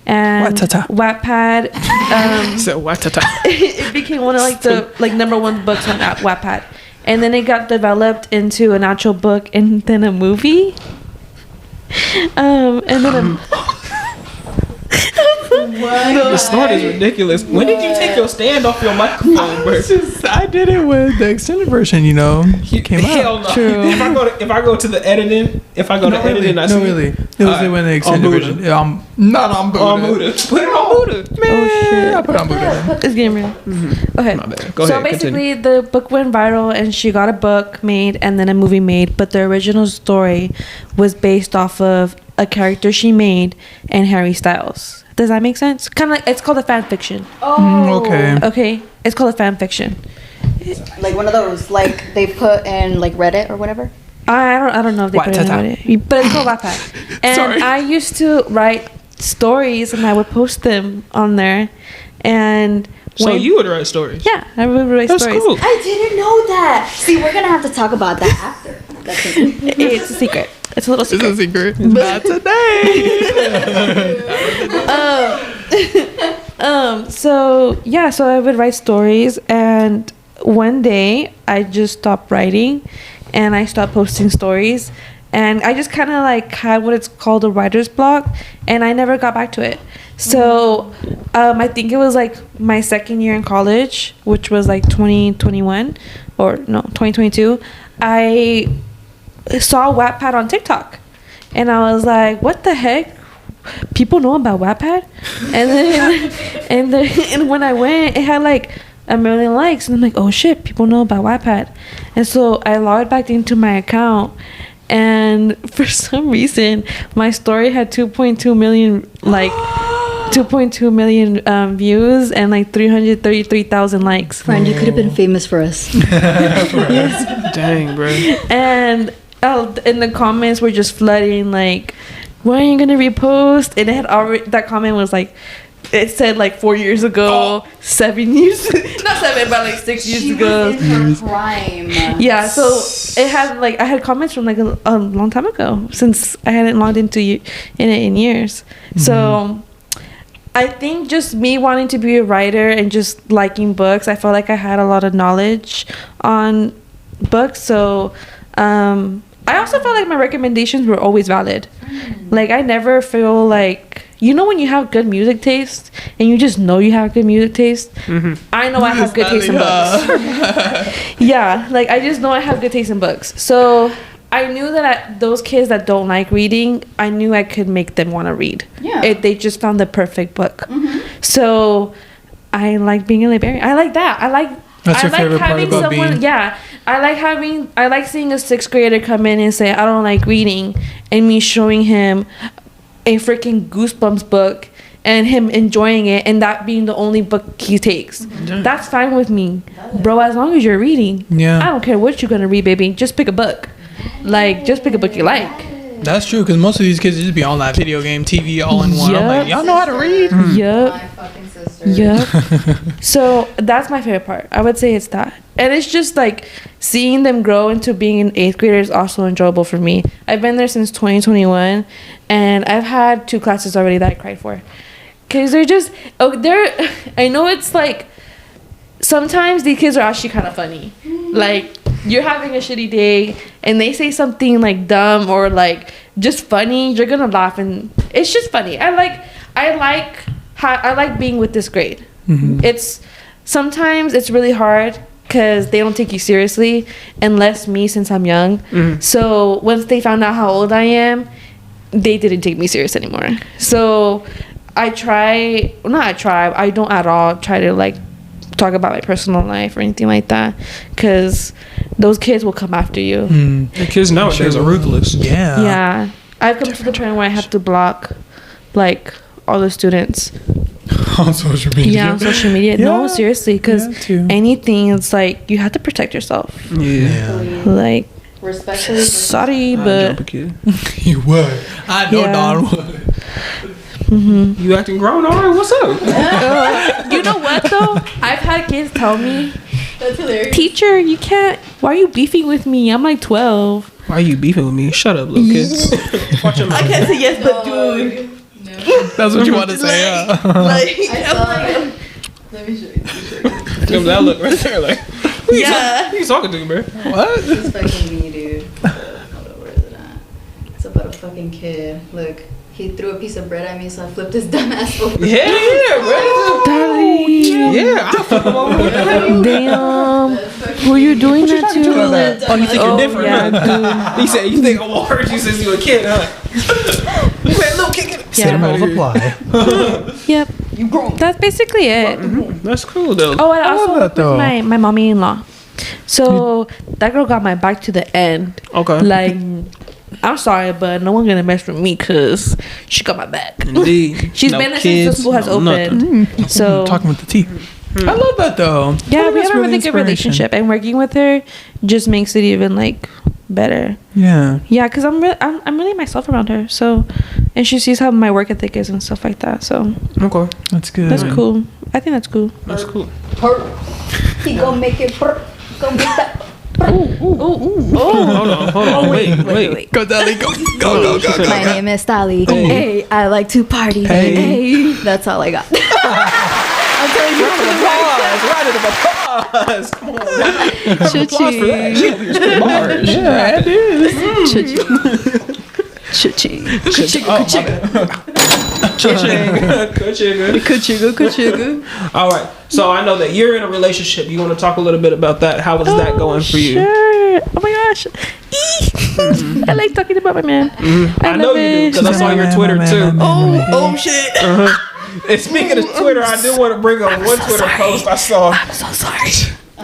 and Wattata. Wattpad, So Wattata. it became one of like the number 1 books on Wattpad, and then it got developed into an actual book and then a movie, and then The snort is ridiculous. When did you take your stand off your microphone, bro? I did it with the extended version, you know. It came Hell out. no. True. If I go to the editing, editing, I see really. It was when the extended Buddha. version. Yeah, not on Buddha. on Buddha. Put it on Buddha. Man, shit. I put it on Buddha. it's getting real. Okay. My bad. Go So ahead, basically, the book went viral, and she got a book made and then a movie made. But the original story was based off of a character she made and Harry Styles. Does that make sense? Kind of like, it's called a fan fiction. Okay. Okay, it's called a fan fiction, Like one of those, like they put in like Reddit or whatever. I don't know if they put it in Reddit, but it's called Wattpad. And Sorry. I used to write stories, and I would post them on there. And So you would write stories? Yeah, I would write That's stories. cool. I didn't know that. See, we're gonna have to talk about that after. It's a secret. It's a little secret. It's a secret. Not today. So I would write stories, and one day I just stopped writing, and I stopped posting stories, and I just kind of like had what it's called a writer's block, and I never got back to it. So I think it was like my second year in college, which was like 2021 or no 2022. I saw Wattpad on TikTok, and I was like, what the heck, people know about Wattpad? And then and when I went, it had like 1 million likes, and I'm like, oh shit, people know about Wattpad. And so I logged back into my account, and for some reason my story had 2.2 million like 2.2 million views and like 333,000 likes. Friend, you could have been famous for us. Dang, bro. And in the comments were just flooding like, why are you gonna repost? And it had already, that comment was like, it said like 4 years ago, 7 years, not 7, but like 6 years ago. Was in her prime. Yeah, so it had like, I had comments from like a long time ago, since I hadn't logged into in it in years. So I think just me wanting to be a writer and just liking books, I felt like I had a lot of knowledge on books. So I also felt like my recommendations were always valid. Like I never feel like, you know, when you have good music taste and you just know you have good music taste. I know I have good taste in books. Yeah, like I just know I have good taste in books. So I knew that those kids that don't like reading, I knew I could make them want to read. Yeah. If they just found the perfect book. So I like being a librarian. I like that. That's your favorite part about being? Yeah, I like seeing a 6th grader come in and say, I don't like reading, and me showing him a freaking Goosebumps book and him enjoying it, and that being the only book he takes. That's fine with me, bro, as long as you're reading. Yeah. I don't care what you're gonna read, baby. Just pick a book. Like, just pick a book you like. That's true, because most of these kids just be on that video game, TV, all in one. I'm like, y'all know how to read? Yup. My fucking sister. Yeah. So that's my favorite part. I would say it's that. And it's just like seeing them grow into being an 8th grader is also enjoyable for me. I've been there since 2021, and I've had 2 classes already that I cried for. Because they're just, I know it's like, sometimes these kids are actually kind of funny. Like, you're having a shitty day and they say something like dumb or like just funny, you're gonna laugh, and it's just funny. I like being with this grade. It's sometimes it's really hard because they don't take you seriously, unless me, since I'm young. So once they found out how old I am, they didn't take me serious anymore. So I don't at all try to like talk about my personal life or anything like that, because those kids will come after you. The kids nowadays are ruthless. Yeah, I've come to the point where I have to block like all the students On social media. Yeah, on social media. Yeah. No, seriously, because anything, it's like you have to protect yourself. Like, Respectfully. sorry, but You would. I know Don would. You acting grown, all right? What's up? you know what though? I've had kids tell me, That's hilarious. teacher, you can't, why are you beefing with me? I'm like 12. Why are you beefing with me? Shut up, little kids. Watch your mouth. I can't say yes, but dude. That's what you want to say, yeah. Like, Let me show you. Give him that look right there, like. yeah. Who you talking to, bro? What? It's fucking me, dude. Hold on, where is it at? It's about a fucking kid. Look, he threw a piece of bread at me, so I flipped his dumb ass over. Yeah, bro. Darling. Yeah, I flip him over. Damn. Who you doing that to? Oh, you think you're different, yeah, huh? He said, you think I'm gonna hurt you since you a kid, huh? You said, little kid, Yeah. Multiply. Yep. You grown. That's basically it. That's cool, though. Oh, and I I love also that, worked though. with my mommy-in-law. So that girl got my back to the end. Okay. Like, I'm sorry, but no one gonna mess with me because she got my back. Indeed. She's No been there since kids, the school has no opened. So Talking with the T. I love that though. Yeah, we That's have a really good inspiration. relationship, and working with her just makes it even like better. Yeah. Yeah, because I'm really myself around her. So, and she sees how my work ethic is and stuff like that. So Okay. That's good. that's cool. I think that's cool. That's cool. He gonna make it. Go make that. Hold on. Wait. Go, Dali, go. My name is Dali. Hey. Hey, I like to party. Hey. Hey. That's all I got. I'm telling you. Round of applause. Come on. Applause for that. She over here spitting bars. Yeah, it is. Cha-ching. Ka-ching. All right. So I know that you're in a relationship. You want to talk a little bit about that? How is that going for you? Sure. Oh my gosh. I like talking about my man. I know you do because I saw your Twitter too. Oh shit. And speaking of Twitter, I do want to bring up one Twitter post I saw. I'm so sorry.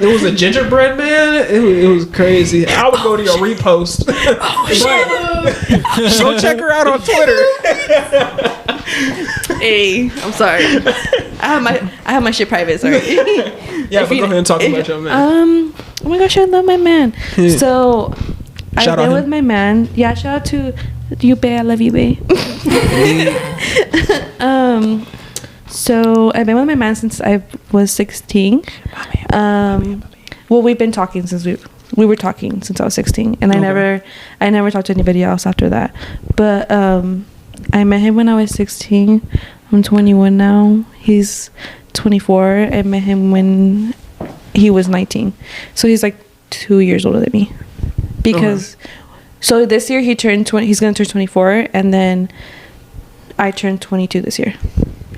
It was a gingerbread man. It was crazy. I would go to your repost. Go check her out on Twitter. Hey, I'm sorry. I have my shit private. Sorry. Yeah, but go ahead and talk about your man. Oh my gosh, I love my man. So I've Shout out been him. with my man. Yeah, shout out to you, bae. I love you, bae. So I've been with my man since I was 16. Well, we've been talking since we were talking since I was 16, and I never talked to anybody else after that. But I met him when I was 16. I'm 21 now. He's 24. I met him when he was 19. So he's like 2 years older than me. Because so this year he's going to turn 24, and then I turned 22 this year.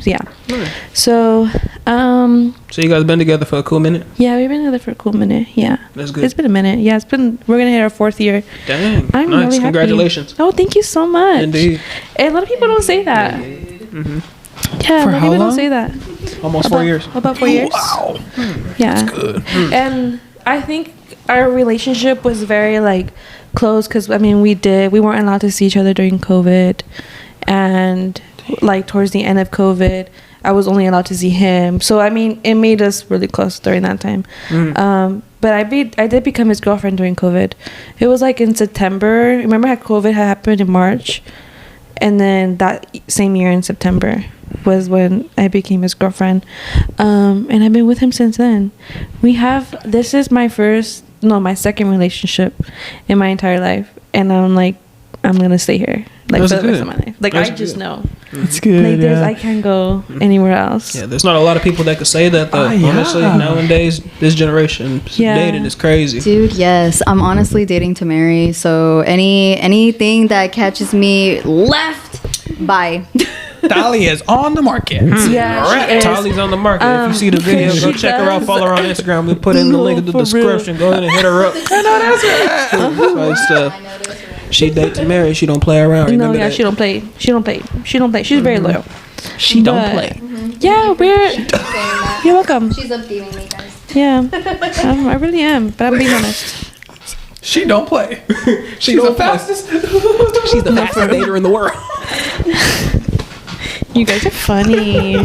So yeah. Nice. So So you guys been together for a cool minute? yeah, we've been together for a cool minute. Yeah. That's good. It's been a minute. Yeah, we're gonna hit our 4th year. Dang. I'm nice. really happy. Congratulations. Oh, thank you so much. Indeed. And a lot of people don't say that. Yeah, a lot of how people long? don't say that. Almost 4 years. About 4 years. Wow. Yeah. Good. And I think our relationship was very like close because I mean we weren't allowed to see each other during COVID, and like towards the end of COVID I was only allowed to see him. So I mean it made us really close during that time. But I did become his girlfriend during COVID. It was like in September. Remember how COVID had happened in March, and then that same year in September was when I became his girlfriend. And I've been with him since then. This is my second relationship in my entire life, and I'm gonna stay here like That's for the rest good. of my life. Like That's I just good. know, It's good. like I can't go anywhere else. Yeah, there's not a lot of people that could say that though. Yeah. Honestly, nowadays, this generation Yeah. dating is crazy. Dude, yes. I'm honestly dating to marry. So anything that catches me left, bye. Dali is on the market. Yeah, she is. Tali's on the market. If you see the video, go she check her out. does. Follow her on Instagram. We put in the link in the For real. description. Go ahead and hit her up. I know that's right. Nice stuff. She date to marry. She don't play around. No, Remember yeah, that? she don't play. She's very loyal. She don't But- play. Yeah, you're welcome. She's updating me, guys. Yeah, I really am, but I'm being honest. She don't play. She's don't the play. fastest. She's the fastest dater in the world. You guys are funny.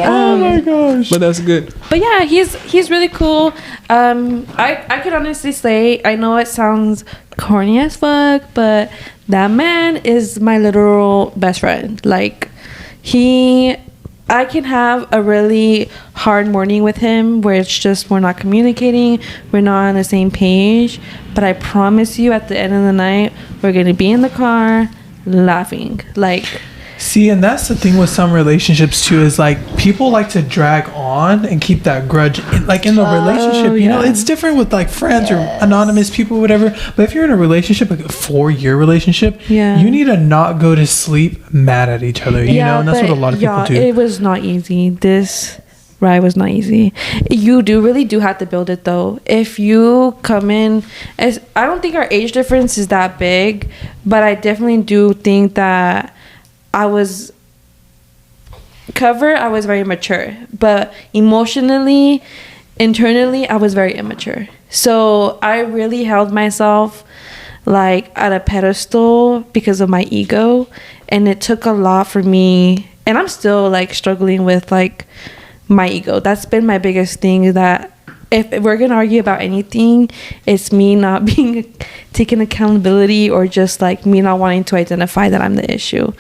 Oh my gosh. But that's good. But yeah, he's really cool. I could honestly say, I know it sounds corny as fuck, but that man is my literal best friend. Like I can have a really hard morning with him where it's just we're not communicating, we're not on the same page, but I promise you at the end of the night we're gonna be in the car laughing. Like See, and that's the thing with some relationships too, is like people like to drag on and keep that grudge in the relationship. You know, yeah. it's different with like friends or anonymous people, whatever. But if you're in a relationship, like a 4-year relationship, Yeah. you need to not go to sleep mad at each other. You know, and that's what a lot of people do. It was not easy. This ride was not easy. You really do have to build it though. If you come in, I don't think our age difference is that big, but I definitely do think that I was very mature, but emotionally, internally, I was very immature. So I really held myself like at a pedestal because of my ego, and it took a lot for me. And I'm still like struggling with like my ego. That's been my biggest thing, that if we're gonna argue about anything, it's me not being taking accountability, or just like me not wanting to identify that I'm the issue.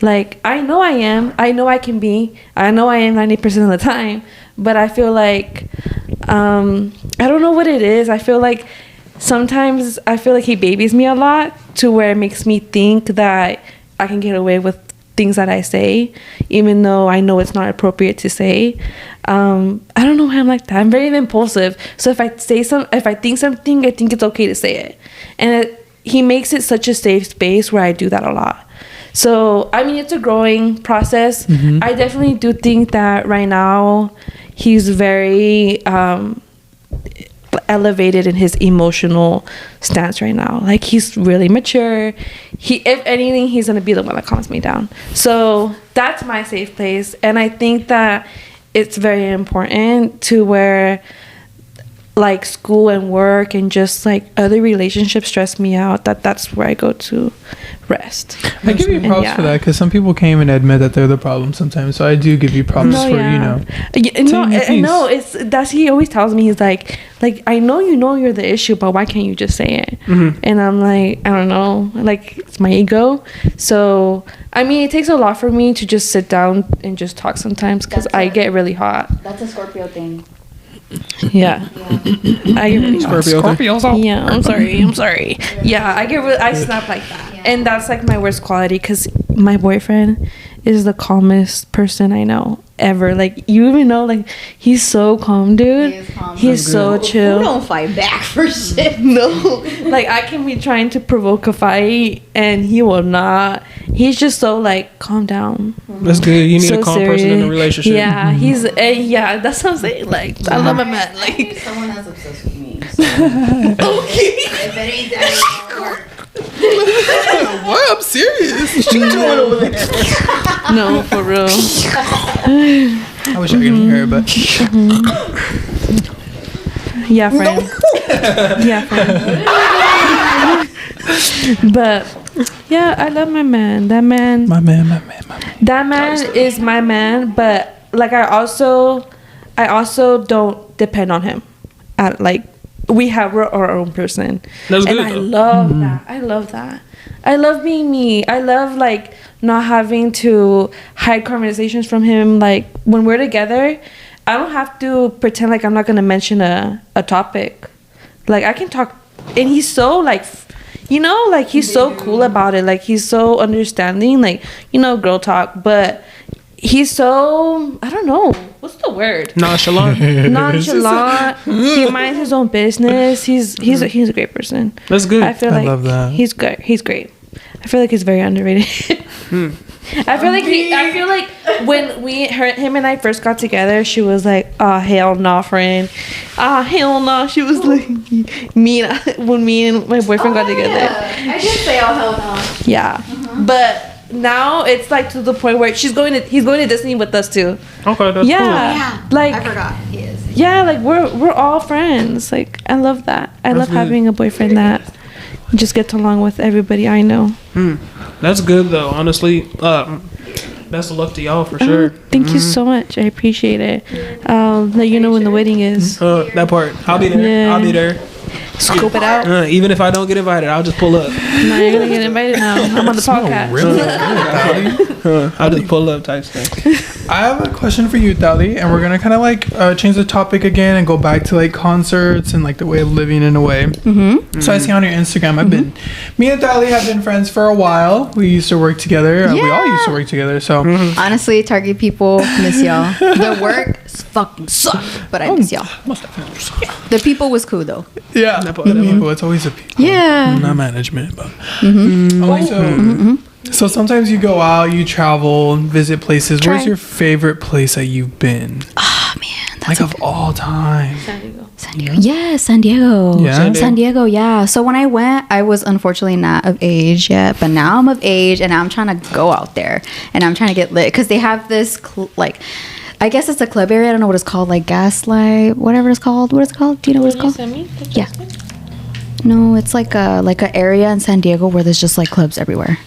Like, I know I am, I know I can be, I know I am 90% of the time, but I feel like I don't know what it is. I feel like sometimes he babies me a lot, to where it makes me think that I can get away with things that I say, even though I know it's not appropriate to say. I don't know why I'm like that. I'm very impulsive. So if I think something, I think it's okay to say it. And he makes it such a safe space where I do that a lot. So, I mean, it's a growing process. I definitely do think that right now he's very elevated in his emotional stance right now. Like, he's really mature. If anything, he's gonna be the one that calms me down. So that's my safe place. And I think that it's very important to where, like, school and work and just like other relationships stress me out, that's where I go to rest. I give you props for that, because some people can't even admit that they're the problem sometimes. So I do give you props for he always tells me, he's like I know you're the issue, but why can't you just say it? And I'm like, I don't know, like, it's my ego. So I mean, it takes a lot for me to just sit down and just talk sometimes, because I get really hot. That's a Scorpio thing. Yeah. I get really hot. Scorpio. Yeah, I'm sorry. Yeah, I snap like that. And that's like my worst quality, because my boyfriend is the calmest person I know ever. Like, you even know, like, he's so calm, dude. He is calm. He's so chill. We don't fight back for shit. No. Like, I can be trying to provoke a fight and he will not. He's just so, like, calm down. That's good. You need So a calm person in a relationship. Yeah, that's what I'm saying. Like, I love my man. Like, Someone that's obsessed with me. So. okay. If it ain't that, it won't work. What? I'm serious. No, for real. I wish I could hear it, but Yeah, friend. Yeah, friend. But yeah, I love my man. That man. my man. That man is my man. But like, I also don't depend on him. We're our own person. That's and good, I though. love that. I love that. I love being me. I love, like, not having to hide conversations from him. Like, when we're together, I don't have to pretend like I'm not gonna mention a topic. Like, I can talk, and he's so, like, like, he's so cool about it. Like, he's so understanding. Like, girl talk, but he's so, I don't know, what's the word? Nonchalant. He minds his own business. He's a great person. That's good. I feel I like love that. he's good. He's great. I feel like he's very underrated. I feel like when him and I first got together, she was like, "Oh, hell no, friend. Ah, hell no." She was like, when me and my boyfriend got together. Yeah. I did say, "Oh, hell no." Yeah, but now it's like to the point where he's going to Disney with us too. Okay, that's Yeah. Like, I forgot. He is. yeah, like, we're all friends. Like, I love that. I love having a boyfriend that just gets along with everybody I know. That's good though, honestly. Best of luck to y'all for sure. Thank you so much. I appreciate it. Let you know when the wedding is. That part. I'll be there. Yeah. I'll be there. Scope it out. Even if I don't get invited, I'll just pull up. Now you're gonna get invited now. I'm on the podcast. I'll just pull up type stuff. I have a question for you, Dali, and we're gonna kind of like change the topic again and go back to like concerts and like the way of living in a way. So I see on your Instagram, me and Dali have been friends for a while. We used to work together. We all used to work together. So Honestly, Target people, miss y'all. The work fucking sucked, but I miss y'all. The people was cool though. yeah, the people. It's always the people. Yeah. Not management, but so sometimes you go out, you travel, and visit places. Where's your favorite place that you've been? Oh man, Like of all time. San Diego. Yeah, San Diego. Yeah? San Diego, yeah. So when I went, I was unfortunately not of age yet, but now I'm of age and I'm trying to go out there and I'm trying to get lit because they have this I guess it's a club area. I don't know what it's called, like Gaslight, whatever it's called. What is it called? Do you know what it's called? Yeah. No, it's like a area in San Diego where there's just like clubs everywhere.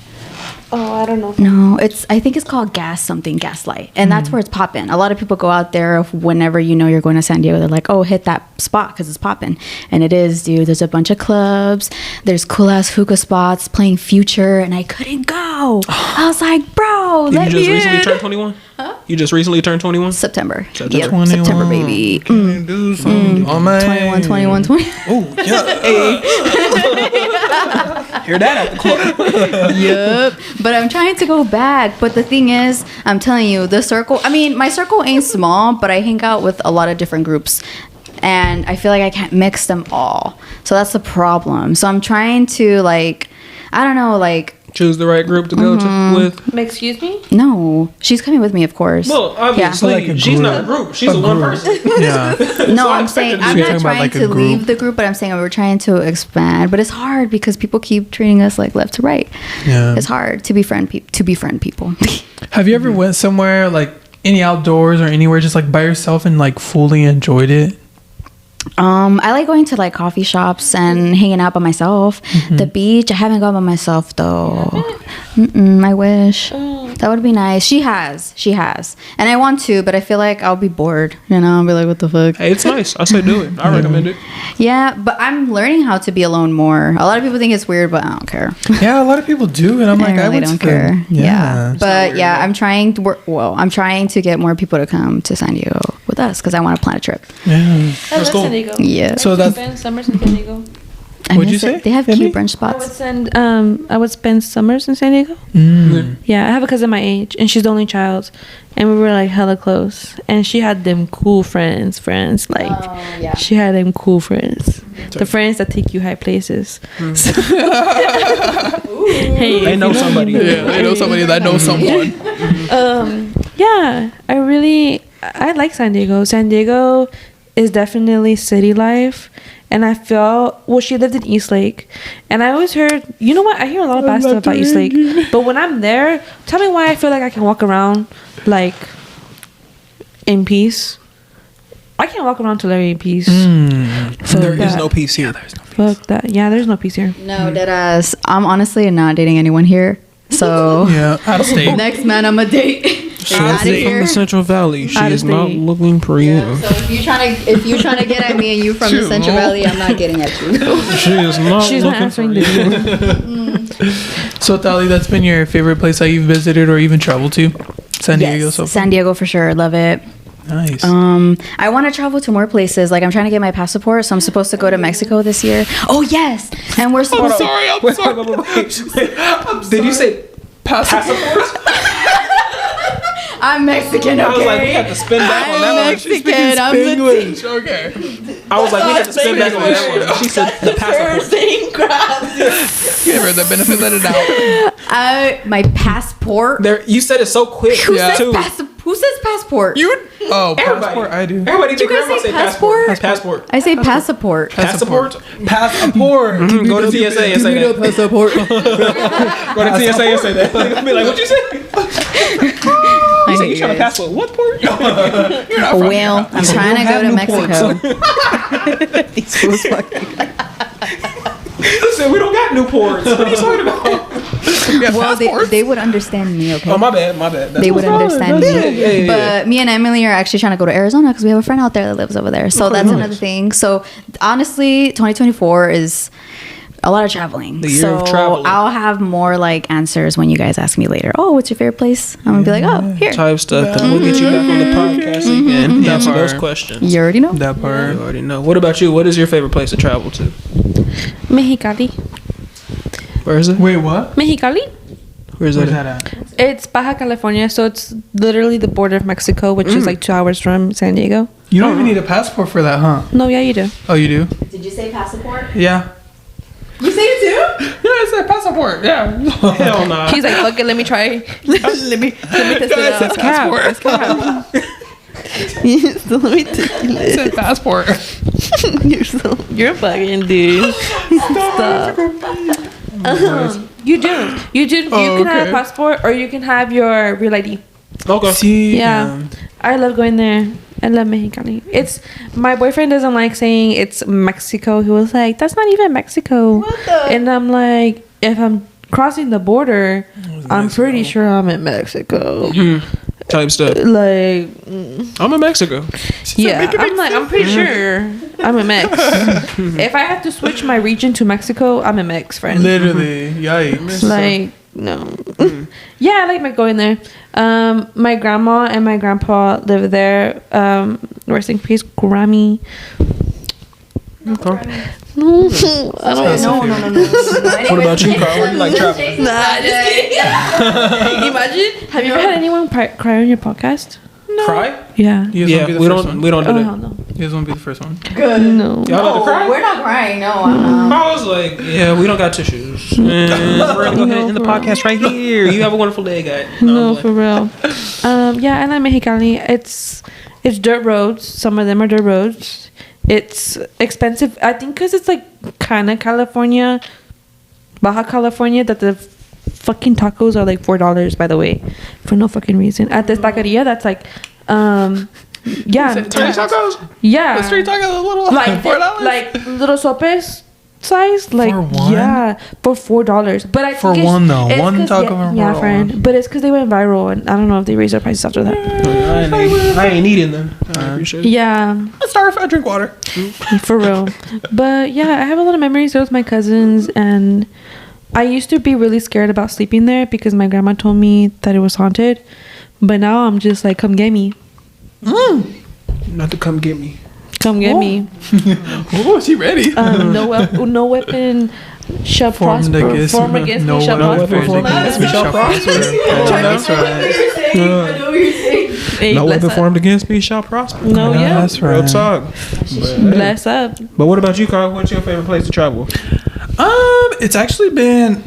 Oh, I don't know. No, I think it's called Gaslight, and that's where it's popping. A lot of people go out there whenever you're going to San Diego. They're like, oh, hit that spot because it's popping, and it is, dude. There's a bunch of clubs. There's cool ass hookah spots playing Future, and I couldn't go. I was like, bro, Did you just recently turn 21? Huh? You just recently turned 21? September. September. Yep, 21. September, baby. Can do something. Oh, man. 21. Oh, yeah. Hear that at the club. Yep. But I'm trying to go back. But the thing is, I'm telling you, the circle, my circle ain't small, but I hang out with a lot of different groups. And I feel like I can't mix them all. So that's the problem. So I'm trying to, Choose the right group to go with. Excuse me? no, she's coming with me, of course. Well, obviously, Like a she's group. not a group. She's a one person. Yeah. No, So I I'm saying expected I'm you to not talk about, trying like, a to group. leave the group, but I'm saying we're trying to expand. But it's hard because people keep treating us like left to right. Yeah. It's hard to befriend people. Have you ever went somewhere, like, any outdoors or anywhere, just, like, by yourself and, like, fully enjoyed it? I like going to like coffee shops and hanging out by myself. The beach, I haven't gone by myself though. I wish that would be nice. She has, and I want to, but I feel like I'll be bored. I'll be like, what the fuck? Hey, it's nice. I say do it. I recommend it. Yeah, but I'm learning how to be alone more. A lot of people think it's weird, but I don't care. Yeah, a lot of people do, and I'm like, I really would don't still- care. Yeah, but weird, yeah, though. I'm trying to work. Well, I'm trying to get more people to come to San Diego with us because I want to plan a trip. Yeah. I love cool. San Diego. Yeah. So that's Spend summers in San Diego. I What'd miss you it. say? They have Emmy? cute brunch spots. I would spend summers in San Diego. Yeah, I have a cousin my age, and she's the only child, and we were like hella close. And she had them cool friends. Like, yeah. she had them cool friends. The friends that take you high places. So- hey, They know somebody. Yeah, they know somebody that knows someone. Yeah, I like San Diego. San Diego is definitely city life. And I feel, she lived in East Lake. And I always heard, you know what? I hear a lot of bad stuff about East Lake. But when I'm there, tell me why I feel like I can walk around, like, in peace. I can't walk around Tulare in peace. Fuck There is that. no peace here. Fuck that. Yeah, there's no peace here. No, deadass. I'm honestly not dating anyone here. So Yeah, out of state. next man I'm a date. She's Out of from here. the Central Valley. She Out of is not state. looking for you. So if you're trying to get at me and you from the Central Valley, I'm not getting at you. She is not She's not looking for answering you. the door. So, Tali, that's been your favorite place that you've visited or even traveled to? San Diego Yes, so far? San Diego for sure. Love it. Nice. I want to travel to more places. Like I'm trying to get my passport, so I'm supposed to go to Mexico this year. Oh yes, and we're supposed to. Wait. Did you say passport? I'm Mexican. Okay. I was like, we had to spin back on that one. Mexican. I'm English. Okay. I was like, we had to spin back on that one. She said the passport. Give her the benefit of the doubt. My passport. There, you said it so quick. Who says too. Who says passport? Everybody. Passport, I do. Everybody, Did you think guys grandma say say passport? Passport. I say passport. Passport. Passport. Go to TSA and say that. passport. Go to TSA and say that. They're gonna be like, what'd you say? You say you trying to passport? What port? Well, I'm trying to go to Mexico. These fools fucking. Listen, we don't got Newports. What are you talking about? Well, they would understand me, okay? Oh, my bad. That's They would what's wrong. understand me. Yeah. But me and Emily are actually trying to go to Arizona because we have a friend out there that lives over there. So that's another thing. So honestly, 2024 is a lot of traveling. The year of traveling. I'll have more like answers when you guys ask me later. Oh, what's your favorite place? I'm gonna be like, oh, here. Type stuff. Then we'll get you back on the podcast again. Yeah, Answer those part. questions. You already know. That part. You already know. What about you? What is your favorite place to travel to? Mexicali. Where is it? Wait, what? Mexicali? Where is Where's that? that at? It's Baja California, so it's literally the border of Mexico, which is like 2 hours from San Diego. You don't even need a passport for that, huh? No, yeah, you do. Oh, you do? Did you say passport? Yeah. You say it too? Yeah, I said passport. Yeah. Hell nah. He's like, fuck it, let me try. let me test it out. That's passport. So let me I said passport. you're bugging, dude. Stop. You do. You can have a okay. passport or you can have your real ID. Okay. See, Yeah. I love going there. I love Mexicali. It's my boyfriend doesn't like saying it's Mexico. He was like, "That's not even Mexico." What the? And I'm like, if I'm crossing the border, I'm pretty sure I'm in Mexico. Type stuff. Like, I'm in Mexico. yeah, I'm pretty sure I'm a Mex. If I have to switch my region to Mexico, I'm a Mex, friend. Literally, yikes. Like, no. Yeah, I like going there. My grandma and my grandpa live there. Rest in peace, Grammy. Okay. No, I don't know. No. What about you, Carl? Where you like traveling? Nah, just kidding. Imagine. Have you ever had anyone cry on your podcast? Cry? Yeah. You guys wanna be the we first don't. one? We don't do Oh, that. hell no. You guys want to be the first one? No. Y'all like to cry? We're not crying. No, I'm not. I was like, yeah, we don't got tissues. And we're gonna go ahead and end the podcast right here. You have a wonderful day, guys. No, for real. Yeah, and I'm Mexicali. It's dirt roads. Some of them are dirt roads. It's expensive. I think because it's like kind of California, Baja California, that the fucking tacos are like $4, by the way, for no fucking reason. At this taqueria, that's like, yeah, Tiny tacos? yeah, The street tacos are little, like $4? like little sopes size, like For one? yeah, for $4. But I For think one, though. it's One 'cause- taco yeah, for yeah, $4. friend. But it's because they went viral, and I don't know if they raised their prices after that. I ain't eating them. I appreciate it. Yeah. Sorry if I drink water. For real. But yeah, I have a lot of memories there with my cousins, and I used to be really scared about sleeping there because my grandma told me that it was haunted. But now I'm just like, come get me. Not to come get me. Come get me. Oh, she ready? No weapon shall Formed prosper. against Form me. against No me shall weapon prosper. formed against me shall prosper. That's right. Hey, No bless weapon up. formed against me shall prosper. No, yeah. That's Real right. talk. Bless up. But what about you, Carl? What's your favorite place to travel? It's actually been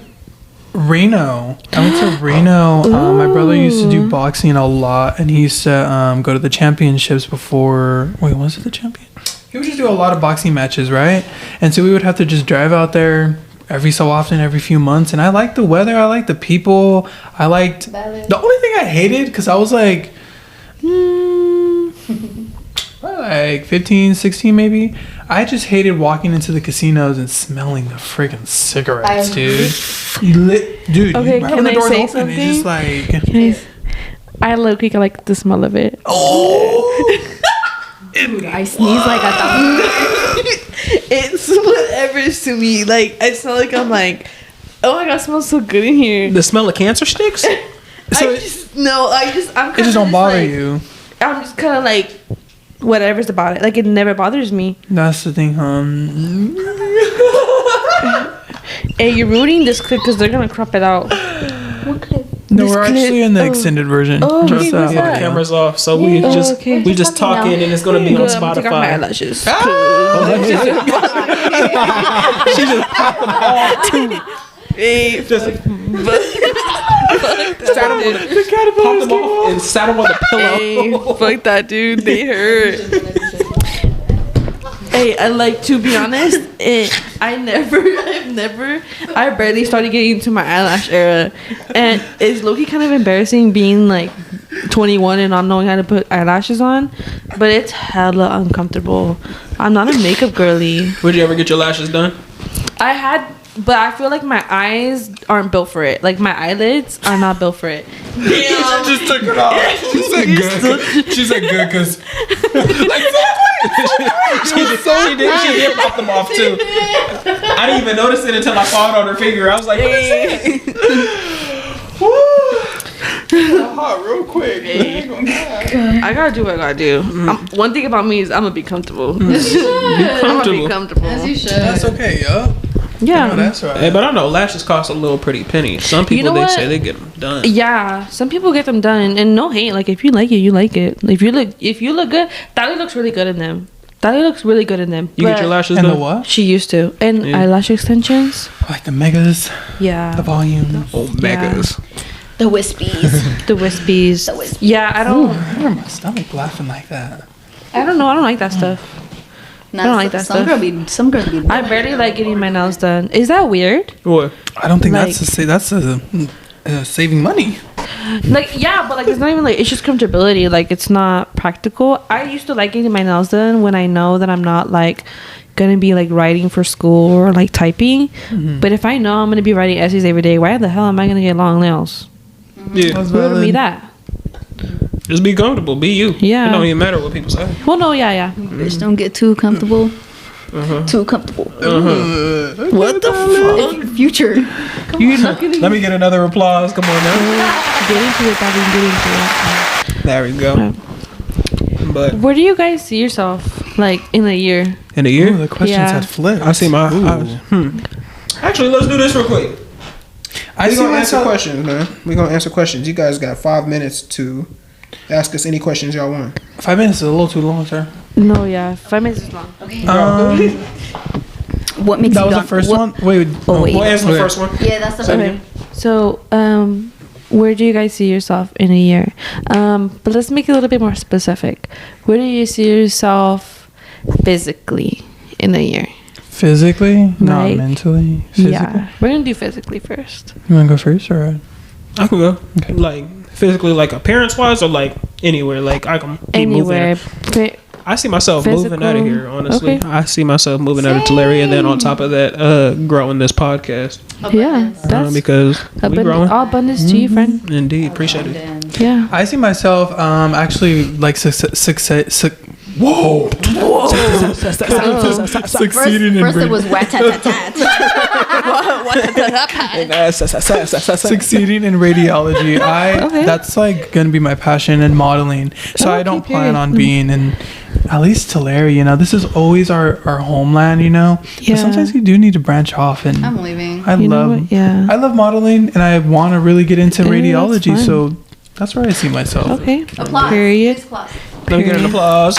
Reno. I went to Reno. My brother used to do boxing a lot, and he used to go to the championships before. Wait, was it the champion? He would just do a lot of boxing matches, right? And so we would have to just drive out there every so often, every few months. And I liked the weather. I liked the people. I liked the only thing I hated, because I was like, like 15, 16 maybe. I just hated walking into the casinos and smelling the freaking cigarettes, dude. Dude, Okay, right can when the I door's say open, it's just like, I low-key like the smell of it. Dude, I sneeze like a It's whatever to me. Like, I smell like I'm like, oh my god, it smells so good in here. The smell of cancer sticks? I'm it just don't bother you. I'm just kind of like, whatever's about it. Like, it never bothers me. That's the thing, Hey, you're ruining this clip because they're gonna crop it out. What clip? No, This we're clip- actually in the oh. extended version. Oh, Just, okay, what's Yeah, that? the camera's off, so we Oh, just okay. we just talking and it's gonna be on Good, I'm gonna take off my Spotify. eyelashes. She just popped them all too. Hey, Just fuck sat them on the popped them off and sat them on the Hey, pillow. fuck that, dude. They hurt. Hey, I like, to be honest, I barely started getting into my eyelash era, and it's low-key kind of embarrassing being like 21 and not knowing how to put eyelashes on, but it's hella uncomfortable. I'm not a makeup girly. Would you ever get your lashes done? I had, but I feel like my eyes aren't built for it. Like, my eyelids are not built for it. Damn. Just took it off. She said good. She said good because She did pop them off too. I didn't even notice it until I saw it on her finger. I was like, what is it? hot real quick. I gotta do what I gotta do. One thing about me is I'm gonna be comfortable. I'm gonna be comfortable. As you should. That's okay, yo. Yeah. No, that's right. Hey, but I know lashes cost a little pretty penny. Some people, You know they what? say they get them done. Yeah, some people get them done, and no hate. Like, if you like it, you like it. If you look good, Tali looks really good in them. Tali looks really good in them. You get But your lashes And done? the what? She used to, and Yeah. eyelash extensions. Like the megas, the Yeah, volume. Oh, megas. The wispies. the wispies. The wispies. Yeah, I don't. I remember my stomach laughing like that. I don't know. I don't like that stuff. Nah, I don't like that some stuff. Some girls be. I barely like getting my nails done. Is that weird? What? I don't think Like- that's saving money. Like, yeah, but like, it's not even like, it's just comfortability. Like, it's not practical. I used to like getting my nails done when I know that I'm not like gonna be like writing for school or like typing. But if I know I'm gonna be writing essays every day, why the hell am I gonna get long nails? Yeah. That's Who told me valid. that? Just be comfortable. Be you. Yeah. It don't even matter what people say. Well, no, yeah. Bitch, don't get too comfortable. Too comfortable. What the fuck? Future. Let me get another applause. Come on now. Get into it, Bobby. Get into it. There we go. But Where do you guys see yourself, like, in a year? in a Ooh, year, the questions Yeah. had flipped. I see my. Actually, let's do this real quick. I We're see gonna answer myself. questions, man. We're gonna answer questions. You guys got 5 minutes to ask us any questions y'all want. 5 minutes is a little too long, sir. No, yeah. 5 minutes is long. What makes That you was the gon- first what- one. Wait. Oh, wait. We'll answer the Okay. first one. Yeah, that's the Okay. So, where do you guys see yourself in a year? But let's make it a little bit more specific. Where do you see yourself physically in a year? Physically, not Like, mentally. Physically. Yeah. We're going to do physically first. You want to go first or? I can go. Like physically, like appearance wise, or like anywhere. Like I can be Anywhere. moving. I see myself moving out of Physical. here. Honestly, Okay. I see myself moving out of Tulare, and then on top of that, growing this podcast Yeah. That's because we growing. all abundance to you, friend. Indeed, appreciate it. Yeah. I see myself actually like succeeding First it was wet tat tat succeeding in radiology. Okay. That's like gonna be my passion and modeling. So I don't Okay, plan period. on being in at least Tulare. You know, this is always our homeland. You know, Yeah. but sometimes you do need to branch off. And I'm leaving. I You know love what? Yeah. I love modeling, and I want to really get into Yeah, that's radiology. fun. So that's where I see myself. Okay. Applause. Period. Please applause. Let me get an applause.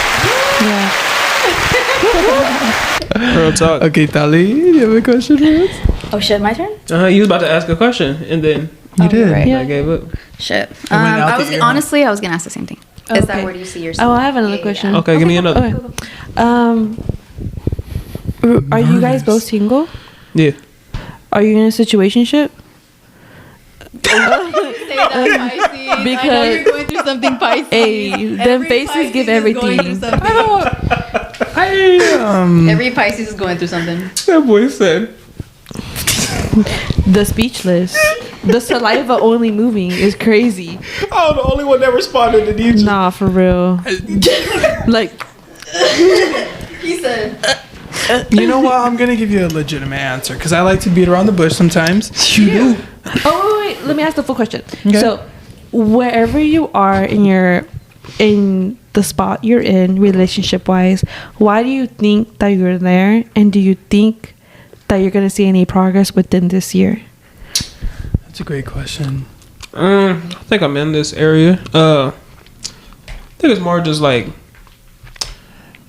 Yeah. Real talk. Okay, Tali, do you have a question for us? Oh shit, my turn? You was about to ask a question, and then You Oh, did. you're right. Yeah. I gave up. Shit. It went out I the was ear. honestly I was gonna ask the same thing. Is that Okay. where do you see yourself? Oh, I have another Yeah, question. Okay, give me another. Okay. Are you guys both single? Yeah. Are you in a situationship? Because you're going through something Pisces. Hey, them faces give everything. Every Pisces is going through something. That boy said. The speechless. The saliva only moving is crazy. Oh, the only one that responded to these. Nah, for real. Like, He said. You know what? I'm gonna give you a legitimate answer because I like to beat around the bush sometimes. You do. oh wait, let me ask the full question. Okay. So, wherever you are in the spot you're in, relationship wise, why do you think that you're there, and do you think that you're gonna see any progress within this year? That's a great question. I think I'm in this area. I think it's more just like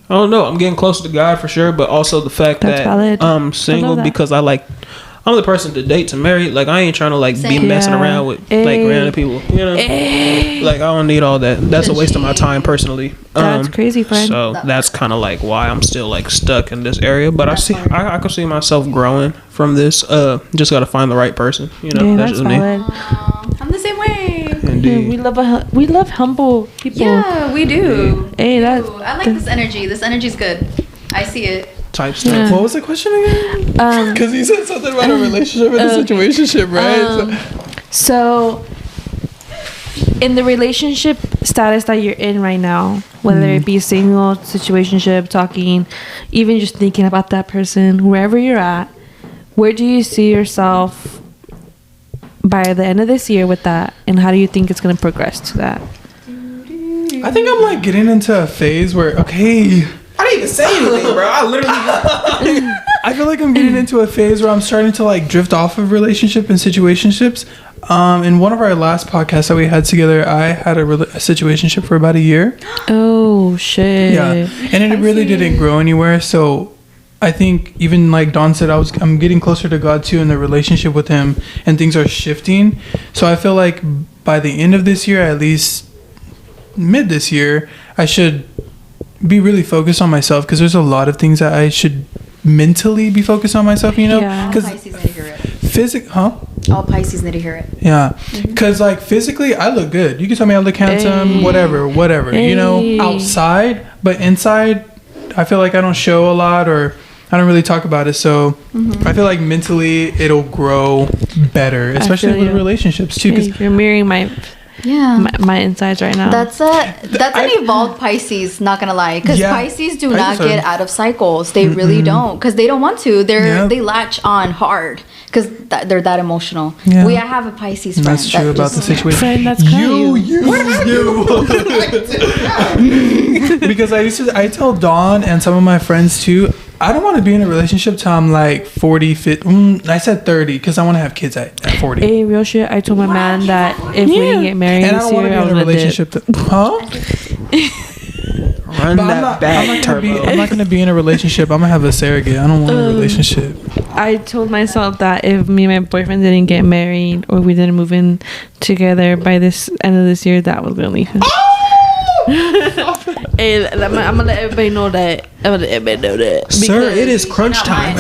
I don't know. I'm getting closer to God for sure, but also the fact That's that valid. I'm I single love that. because I'm the person to date to marry. Like I ain't trying to like be Same. messing Yeah. around with Ay. like random people. You know, like I don't need all that. That's a waste of my time personally. That's crazy, friend. So that's kind of like why I'm still like stuck in this area. But I can see myself growing from this. Just gotta find the right person. You know, Yeah, that's that's just me. valid. I'm the same way. Yeah, Indeed. we love humble people. Yeah, we do. Hey, that. Ooh, I like this energy. This energy's good. I see it. Type stuff. Yeah. What was the question again? Because he said something about a relationship and a situationship, right? So, in the relationship status that you're in right now, whether it be single, situationship, talking, even just thinking about that person, wherever you're at, where do you see yourself by the end of this year with that, and how do you think it's going to progress to that? I think I'm like getting into a phase where I didn't even say anything, bro. I literally. I feel like I'm getting into a phase where I'm starting to like drift off of relationship and situationships. In one of our last podcasts that we had together, I had a situationship for about a year. Oh shit! Yeah, and it really didn't grow anywhere. So I think even like Dawn said, I'm getting closer to God too in the relationship with Him, and things are shifting. So I feel like by the end of this year, at least mid this year, I should be really focused on myself because there's a lot of things that I should mentally be focused on myself. You know, Yeah. All because Pisces need to hear it. huh? All Pisces need to hear it. Yeah, because like physically, I look good. You can tell me I look handsome, Hey. whatever. You know, Hey. outside, but inside, I feel like I don't show a lot, or I don't really talk about it. So I feel like mentally it'll grow better, especially with relationships too. Because you're mirroring my insides right now. That's an evolved Pisces, not gonna lie, because Pisces do not get out of cycles. They really don't, because they don't want to. They latch on hard because they're that emotional. Yeah. I have a Pisces friend. That's true about the situation. Friend, that's you. Because I tell Dawn and some of my friends too, I don't want to be in a relationship till I'm like 40, 50. I said 30 because I want to have kids at 40. Hey, real shit. I told my man that if we didn't get married and I don't want to be in a relationship. Run that back, Turbo. I'm not going to be in a relationship. I'm going to have a surrogate. I don't want a relationship. I told myself that if me and my boyfriend didn't get married or we didn't move in together by this end of this year, that was going to leave him. Hey, I'm gonna let everybody know that. Sir, it is crunch time.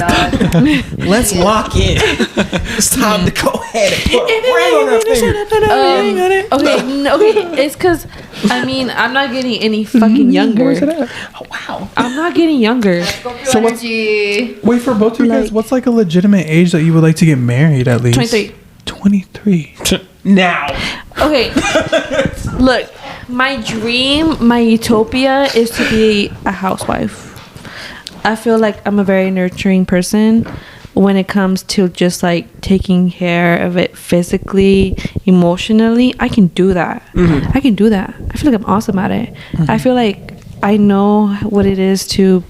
Let's lock in. It's time to go ahead and put a ring on that finger. Okay. It's because I'm not getting any fucking younger. Oh, wow. I'm not getting younger. So wait, for both of you guys, what's like a legitimate age that you would like to get married at least? 23. Now. Okay. Look. My dream, my utopia is to be a housewife. I feel like I'm a very nurturing person when it comes to just like taking care of it physically, emotionally. I can do that. I can do that. I feel like I'm awesome at it. I feel like I know what it is to.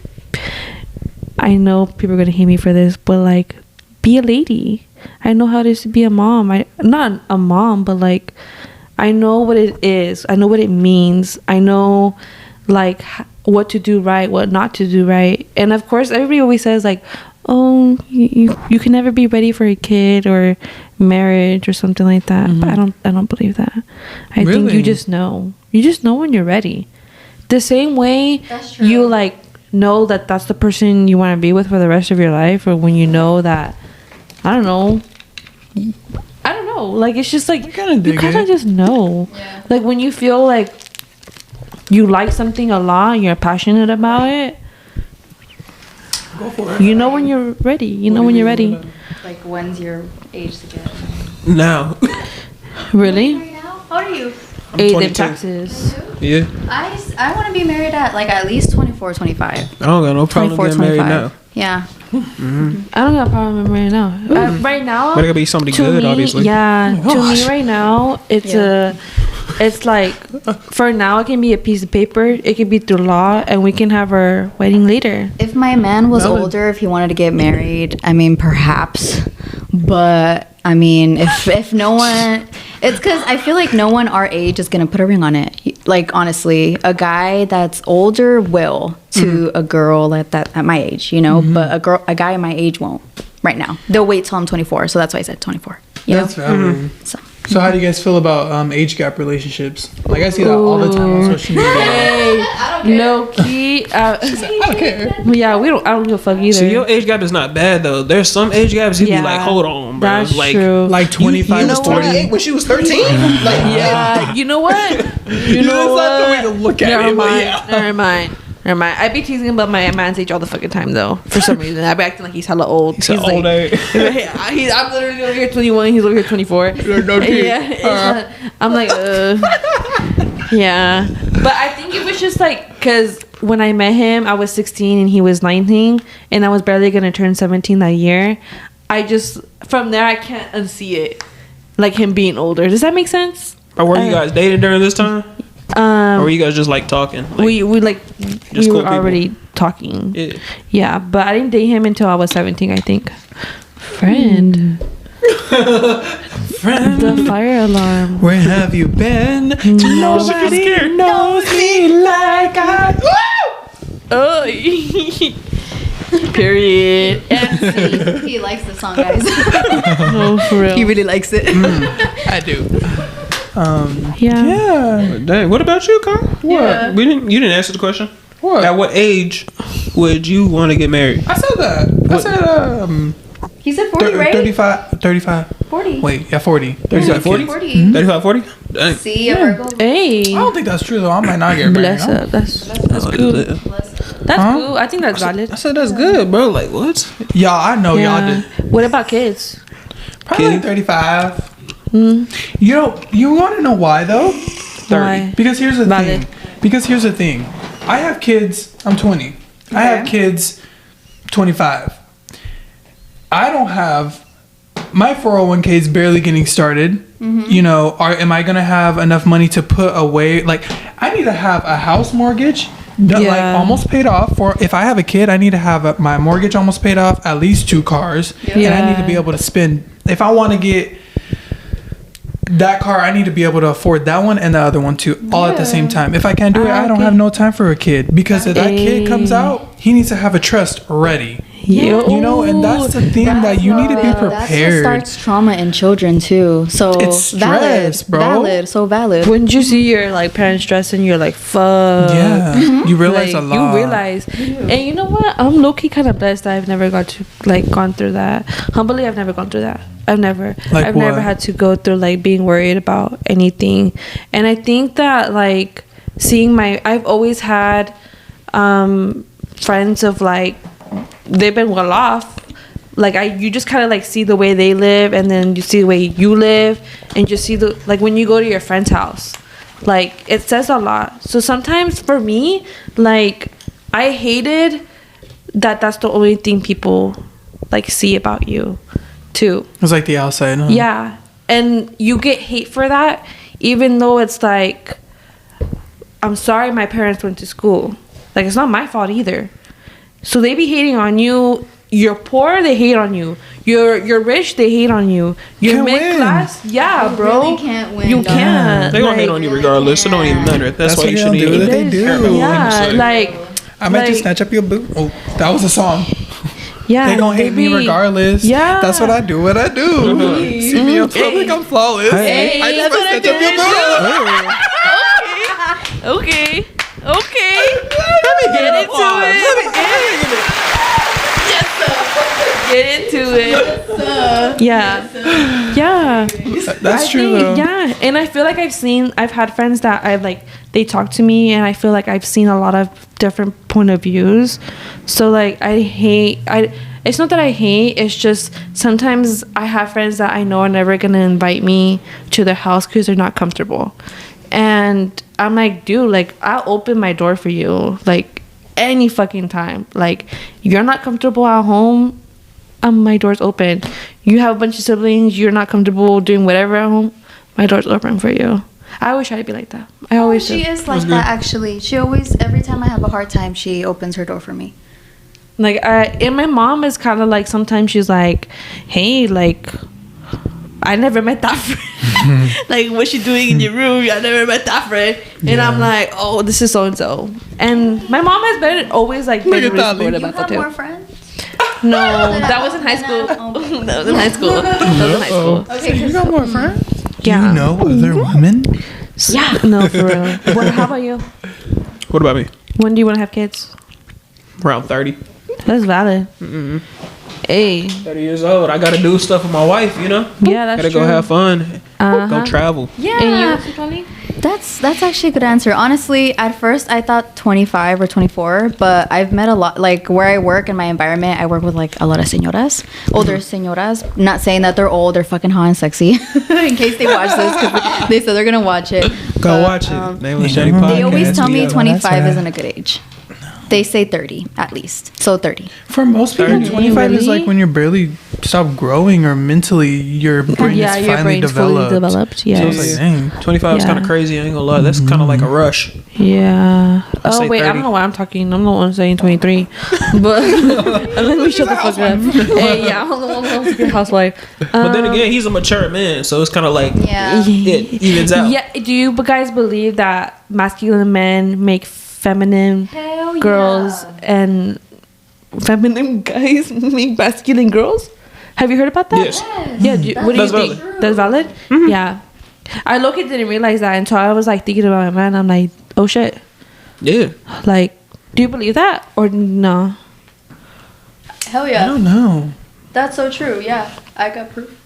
I know people are gonna hate me for this, but like, be a lady. I know how it is to be a mom. Not a mom, but like. I know what it is. I know what it means. I know, like, what to do right, what not to do right. And, of course, everybody always says, like, oh, you can never be ready for a kid or marriage or something like that. But I don't believe that. I think you just know. You just know when you're ready. The same way you, like, know that that's the person you want to be with for the rest of your life, or when you know that, I don't know, like, it's just like you kind of just know. Like, when you feel like you like something a lot and you're passionate about it, go for it. You know when you're ready. You know when you're ready. Like, when's your age to get? Now. Really? How old are you? 8 in Texas. Yeah. I want to be married at least 24, 25. I don't got no problem getting married now. Yeah. I don't got a problem right now. Right now, but it gotta be somebody good, obviously. Yeah. To me, right now, it's like, for now, it can be a piece of paper. It can be through law, and we can have our wedding later. If my man was older, if he wanted to get married, perhaps. But if no one, it's because I feel like no one our age is gonna put a ring on it. Like, honestly, a guy that's older will to a girl at my age, but a guy my age won't right now. They'll wait till I'm 24, so that's why I said 24. That's valid. So how do you guys feel about age gap relationships? Like, I see that all the time on social media. Hey, low key. I don't care. Yeah, I don't give a fuck either. So your age gap is not bad though. There's some age gaps you be like, hold on, bro. That's like, true. Like 25 to 28 when she was 13. Yeah, you know what? You know what? That's the way to look at it. Never mind. I be teasing about my man's age all the fucking time though. For some reason, I be acting like he's hella old. He's like, old age. I'm literally over here 21. He's over here 24. Yeah, I'm like, yeah. But I think it was just like, because when I met him, I was 16 and he was 19, and I was barely gonna turn 17 that year. From there, I can't unsee it, like him being older. Does that make sense? Or were you guys dating during this time? Or were you guys just like talking? Like, we were already talking. Yeah, but I didn't date him until I was 17, I think. Friend. The fire alarm. Where have you been? Nobody knows me like I. Oh. Period. He likes the song, guys. No, for real. He really likes it. I do. Yeah. Dang, what about you, Carl? What? Yeah. You didn't answer the question. What? At what age would you want to get married? I said that. I said He said 40, right? 35. 40. Wait, yeah, 40. 35, 40? 40. 35, 40? Dang. See, a Virgo. Hey. I don't think that's true though. I might not get married. Bless up. That's cool. That's cool. I think that's valid. I said that's good, bro. Like what? Y'all, I know y'all did. What about kids? Probably like 35. You want to know why though? 30. Why? Because here's the thing. I have kids. I'm 20. Okay. I have kids. 25. I don't have. My 401k is barely getting started. You know, am I gonna have enough money to put away? Like, I need to have a house mortgage, like almost paid off. For if I have a kid, I need to have my mortgage almost paid off. At least 2 cars, and I need to be able to spend. If I want to get that car, I need to be able to afford that one and the other one too, all at the same time. If I can't do it, I don't have no time for a kid, because if that kid comes out, he needs to have a trust ready. You know, and that's the thing that you need to be prepared. That's what starts trauma in children too. So it's stress, valid, so valid. When you see your like parents stressing, you're like, fuck. Yeah, you realize like, a lot. You realize, and you know what? I'm low key kind of blessed that I've never gone through that. Humbly, I've never gone through that. I've never had to go through like being worried about anything. And I think that like I've always had friends of like, they've been well off. Like you just kind of like see the way they live, and then you see the way you live, and just see the like when you go to your friend's house, like it says a lot. So sometimes for me, like I hated that that's the only thing people like see about you too. It's like the outside, huh? Yeah, and you get hate for that, even though it's like, I'm sorry my parents went to school. Like it's not my fault either. So they be hating on you. You're poor, they hate on you. You're rich, they hate on you. You're mid class, yeah, You bro. really can't win, You dog. can't. They gonna hate on you regardless. It don't even matter. That's why what you they shouldn't do. even. They do. Yeah, like I might just snatch up your boot. Oh, that was a song. yeah. They gonna hate me regardless. Yeah. That's what I do. What I do. See me in public, I'm flawless. Hey, I just that's might snatch up your boot. Okay. Get into it. Yeah. That's true though. Yeah, and I feel like I've had friends that they talk to me, and I feel like I've seen a lot of different point of views. So like it's not that I hate, it's just sometimes I have friends that I know are never gonna invite me to their house because they're not comfortable. And I'm like, dude, like I'll open my door for you like any fucking time. Like you're not comfortable at home, my door's open. You have a bunch of siblings, you're not comfortable doing whatever at home, my door's open for you. I always try to be like that. I always She is like that actually. She always, every time I have a hard time, she opens her door for me. Like and my mom is kind of like, sometimes she's like, hey, like I never met that friend. Like what's she doing in your room? I never met that friend. And I'm like, oh, this is so and so. And my mom has been always like been really supportive about that You have too. more friends? No, that was in high school. That was in high school. Okay, You got more friends? Yeah. You know other women? Yeah. No, for real. How about you? What about me? When do you want to have kids? Around 30. That's valid. Hey. 30 years old. I gotta do stuff with my wife, you know? Yeah, that's Gotta true. go have fun. Go travel. Yeah. And you, Tony? That's actually a good answer. Honestly, at first I thought 25 or 24, but I've met a lot, like where I work in my environment, I work with like a lot of señoras, older señoras. Not saying that they're old, they're fucking hot and sexy. In case they watch this, because they said they're gonna watch it. Go watch it. Nameless Journey Podcast. They always tell me Yeah, 25 that's isn't a good age. They say 30 at least. So 30. For most people, 30. 25 is Really? like when you're barely stop growing, or mentally your brain Yeah, is your finally brain's fully developed. developed. So Yes. it's like, dang. 25 is Yeah. kind of crazy. I ain't gonna lie. That's kind of like a rush. Yeah. I Oh say wait, I 30. don't know why I'm talking. I'm the one saying 23. But let me shut the fuck up. Hey, yeah, I'm the one who's a housewife. But then again, he's a mature man, so it's kind of like Yeah. it evens out. Yeah. Do you guys believe that masculine men make feminine Hell girls and feminine guys make masculine girls? Have you heard about that? Yes. Yeah. What do you That's think? valid. That's valid. Yeah. I low-key didn't realize that until I was like thinking about my man. I'm like, oh shit. Yeah. Like, do you believe that or no? Hell I yeah. don't know. That's so true. Yeah. I got proof.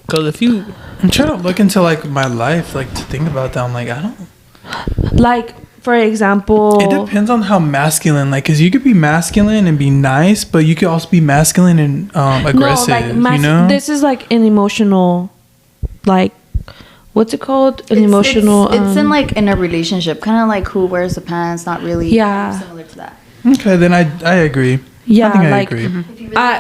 Because if you I'm trying to look into like my life, like to think about that. I'm like, I don't. Like for example, It depends on how masculine, like, because you could be masculine and be nice, but you could also be masculine and aggressive. no, like you know, this is like an emotional, like, what's it called? An emotional. It's in like in a relationship, kind of like who wears the pants. Not really. Yeah. Similar to that. okay, then I agree. Yeah, I think I like, agree.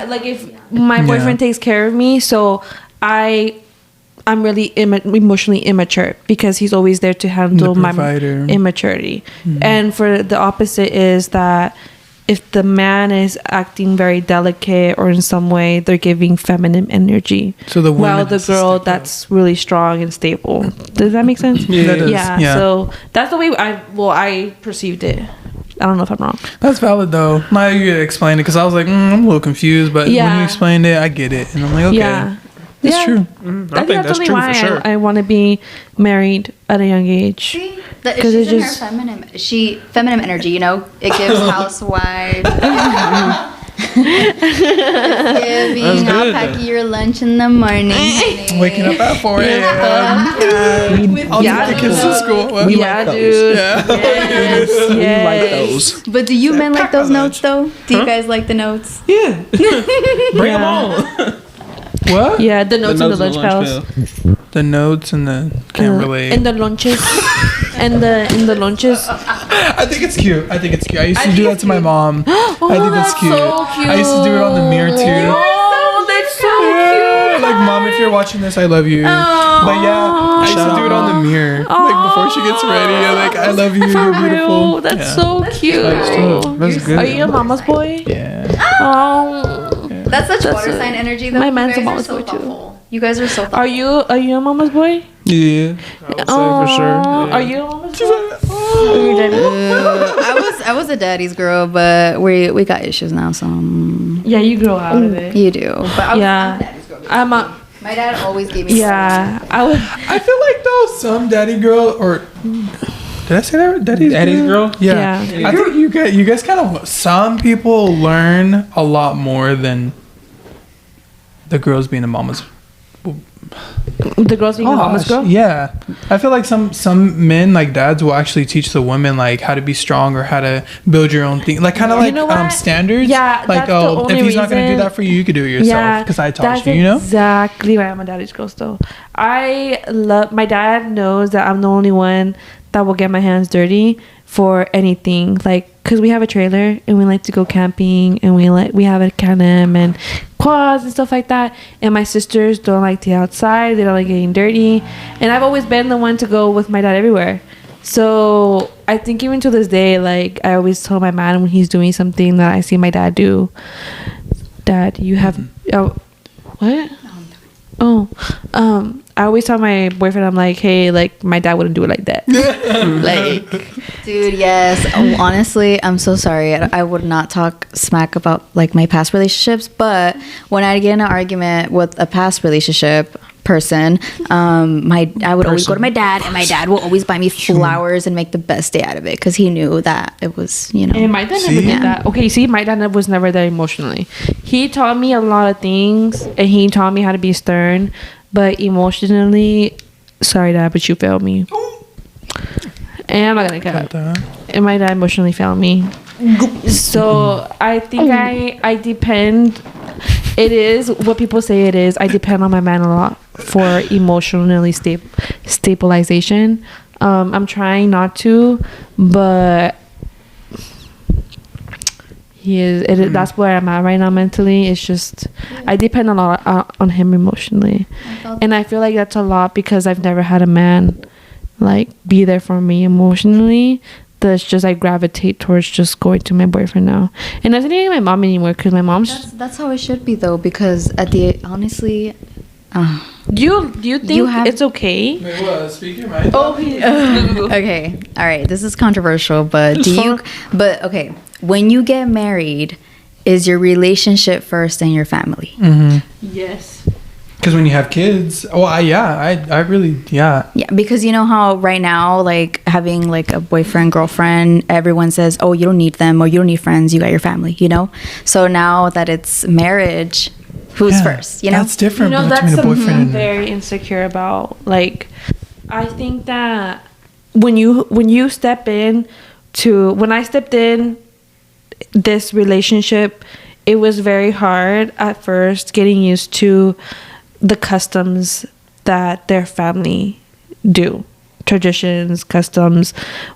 like if my boyfriend takes care of me, so I'm really emotionally immature because he's always there to handle my immaturity. And for the opposite is that if the man is acting very delicate or in some way, they're giving feminine energy. So the while the girl that's really strong and stable. Does that make sense? Yeah, that does. Yeah. So that's the way I perceived it. I don't know if I'm wrong. That's valid though. Now you explained it because I was like, I'm a little confused, but when you explained it, I get it, and I'm like, okay. Yeah. It's true. I think that's true for sure. I want to be married at a young age. See, she's in her feminine energy. You know, it gives housewife. Giving. I'll pack you your lunch in the morning. Waking up at 4 a.m. I'll take the kids to school. We like those. Dude. Yeah. Yes. We like those. But do you men like those notes though? Do you guys like the notes? Yeah. Bring them on. What? Yeah, the notes and the lunch pals. The notes and the can't relate. And the lunches. and the lunches. I think it's cute. I used to do that to my mom. I think that's cute. so cute. I used to do it on the mirror too. Oh, that's so cute. Like, Mom, if you're watching this, I love you. But yeah, I used to do it on the mirror. Like before she gets ready, I'm like, I love you. You're beautiful. That's so cute. That's good. Are you a mama's boy? Yeah. Oh. That's such water sign energy though. My man's a You guys mama's are so boy, too. thoughtful. You guys are so thoughtful. Are you a mama's boy? Yeah. I would say for sure. Yeah. Are you a mama's boy? Are you daddy? I was a daddy's girl, but we got issues now, so Yeah, you grow out of it. you do. But I'm a daddy's girl. My dad always gave me. Yeah, I feel like though some daddy girl or did I say that? Daddy's girl? Yeah. I think you guys kind of some people learn a lot more than the girls being a mama's. The girls being a mama's girl. Yeah, I feel like some men like dads will actually teach the women like how to be strong or how to build your own thing, like kind of like standards. Yeah, like that's if he's not gonna do that for you, you could do it yourself because I taught you. You know exactly why I'm a daddy's girl. Still, I love my dad. Knows that I'm the only one that will get my hands dirty for anything, like because we have a trailer and we like to go camping and we have a Can-Am and quads and stuff like that, and my sisters don't like to get outside, they don't like getting dirty, and I've always been the one to go with my dad everywhere. So I think even to this day, like I always tell my man when he's doing something that I see my dad do, Dad, you have what? I always tell my boyfriend, I'm like, hey, like my dad wouldn't do it like that. Like, dude, yes. Honestly, I'm so sorry. I would not talk smack about like my past relationships, but when I get in an argument with a past relationship person, I would always go to my dad, and my dad will always buy me flowers and make the best day out of it because he knew that it was, you know. And my dad never did that. Okay, see, my dad was never there emotionally. He taught me a lot of things, and he taught me how to be stern, but emotionally, sorry, Dad, but you failed me. And I'm not gonna cut. And my dad emotionally failed me. So I think I depend. It is what people say it is. I depend on my man a lot for emotionally stabilization. I'm trying not to, but he is. That's where I'm at right now mentally. It's just I depend a lot on him emotionally, and I feel like that's a lot because I've never had a man like be there for me emotionally. That's just I gravitate towards just going to my boyfriend now, and I don't even my mom anymore because my mom's. That's how it should be though, because honestly. Do you think it's okay? Wait, what? Speak your mind. Okay, all right. This is controversial, but okay. When you get married, is your relationship first and your family? Mm-hmm. Yes. Because when you have kids, I really. Yeah, because you know how right now, like having like a boyfriend, girlfriend, everyone says, oh, you don't need them or you don't need friends, you got your family, you know? So now that it's marriage, who's first, you know? That's different You know, between that's a boyfriend something I'm and... very insecure about. Like, I think that when you step in to when I stepped in this relationship, it was very hard at first getting used to the customs that their family do. Traditions, customs,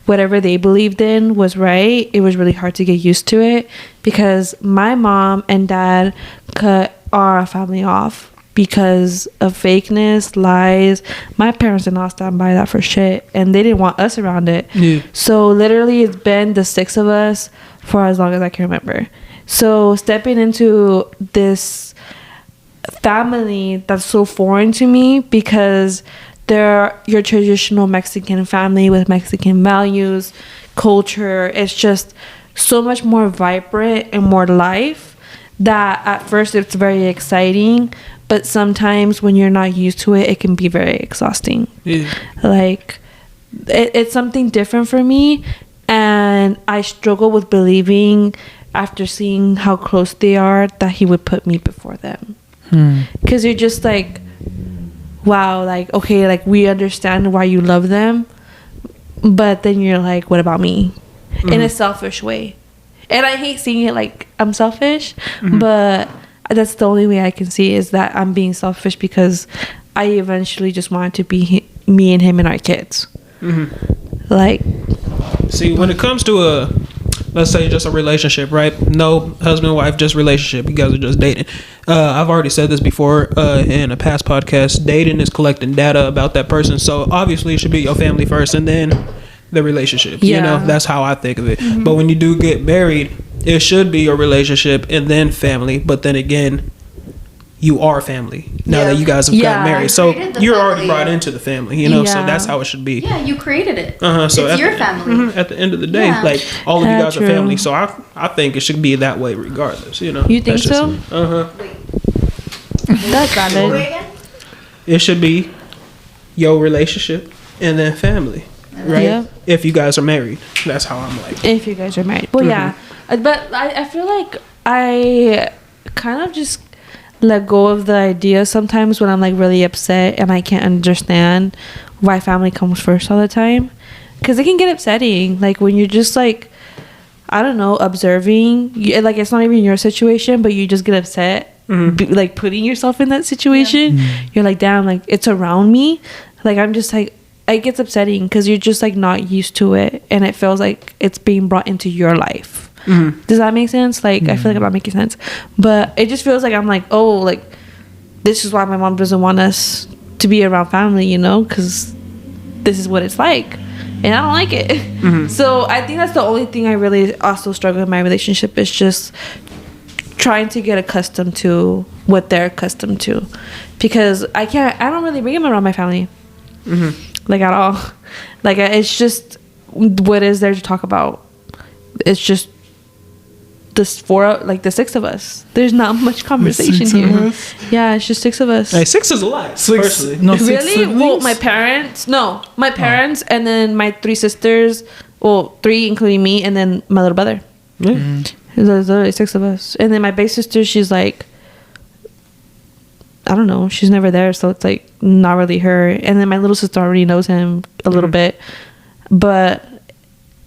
whatever they believed in was right. It was really hard to get used to it because my mom and dad cut our family off because of fakeness, lies. My parents did not stand by that for shit, and they didn't want us around it. Yeah. So literally it's been the 6 of us for as long as I can remember. So stepping into this family that's so foreign to me because they're your traditional Mexican family with Mexican values, culture. It's just so much more vibrant and more life that at first it's very exciting, but sometimes when you're not used to it, it can be very exhausting. Yeah. Like it's something different for me, and I struggle with believing after seeing how close they are that he would put me before them. Because you're just like, wow, like, okay, like we understand why you love them, but then you're like, what about me? In a selfish way. And I hate seeing it like I'm selfish, but that's the only way I can see is that I'm being selfish because I eventually just wanted to be me and him and our kids. Like, see, when it comes to let's say just a relationship, right? No husband, wife, just relationship. You guys are just dating. I've already said this before in a past podcast. Dating is collecting data about that person. So obviously it should be your family first and then the relationship. Yeah. You know, that's how I think of it. But when you do get married, it should be your relationship and then family. But then again, you are family now that you guys have gotten married. So you're already brought into the family, you know, so that's how it should be. Yeah, you created it. So it's your family. At the end of the day, like all of you guys are family. So I think it should be that way regardless, you know. You think so? That's valid. It should be your relationship and then family, right? Yeah. If you guys are married. That's how I'm like. If you guys are married. Well, yeah. But I feel like I kind of just let go of the idea sometimes when I'm like really upset and I can't understand why family comes first all the time, because it can get upsetting like when you're just like, I don't know, observing like it's not even your situation but you just get upset like putting yourself in that situation. You're like, damn, like it's around me, like I'm just like, it gets upsetting because you're just like not used to it and it feels like it's being brought into your life. Does that make sense? Like I feel like I'm not making sense, but it just feels like I'm like, oh, like this is why my mom doesn't want us to be around family, you know, because this is what it's like and I don't like it. So I think that's the only thing I really also struggle in my relationship is just trying to get accustomed to what they're accustomed to, because I don't really bring them around my family like at all. Like it's just what is there to talk about? It's just the 6 of us. There's not much conversation here. Yeah, it's just 6 of us. Hey, 6 is a lot. Personally, no, really? Well, my parents, and then my 3 sisters. Well, 3 including me, and then my little brother. There's literally 6 of us, and then my big sister. She's like, I don't know. She's never there, so it's like not really her. And then my little sister already knows him a little bit, but.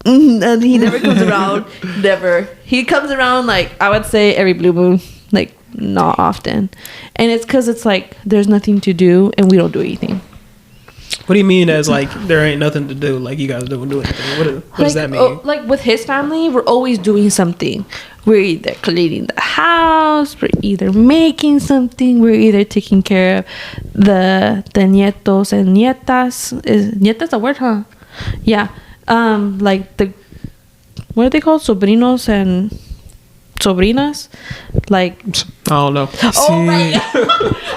And he never comes around. Never. He comes around like I would say every blue moon, like not often. And it's because it's like there's nothing to do and we don't do anything. What do you mean as like there ain't nothing to do? Like you guys don't do anything? What does that mean? Like with his family, we're always doing something. We're either cleaning the house, we're either making something, we're either taking care of the nietos and nietas. Is nietas a word, huh? Yeah. Like the, what are they called? Sobrinos and sobrinas? Like, I don't know. Oh, right.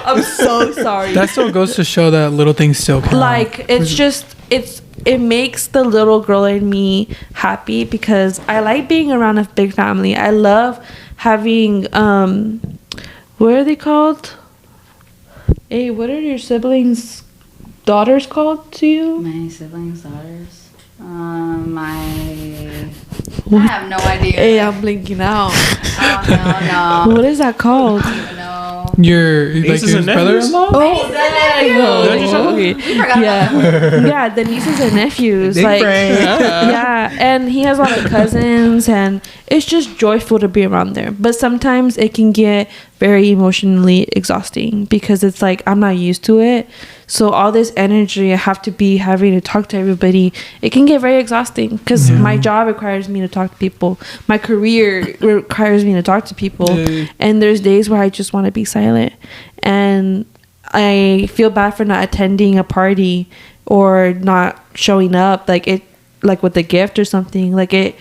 I'm so sorry. That still goes to show that little things still count. Like, it's just, it makes the little girl in me happy because I like being around a big family. I love having, what are they called? Hey, what are your siblings' daughters called to you? My siblings' daughters? I have no idea. Hey, I'm blinking out. Oh, no. What is that called? I don't even know. Your Nieces and nephews? brother-in-law? Oh, okay. Yeah, the nieces and nephews. Big Like, brain. yeah, and he has a lot of cousins, and it's just joyful to be around there. But sometimes it can get very emotionally exhausting because it's like I'm not used to it. So all this energy I have to be having to talk to everybody, it can get very exhausting because my job requires me to talk to people. My career requires me to talk to people. And there's days where I just want to be silent. And I feel bad for not attending a party or not showing up, like with a gift or something. Like it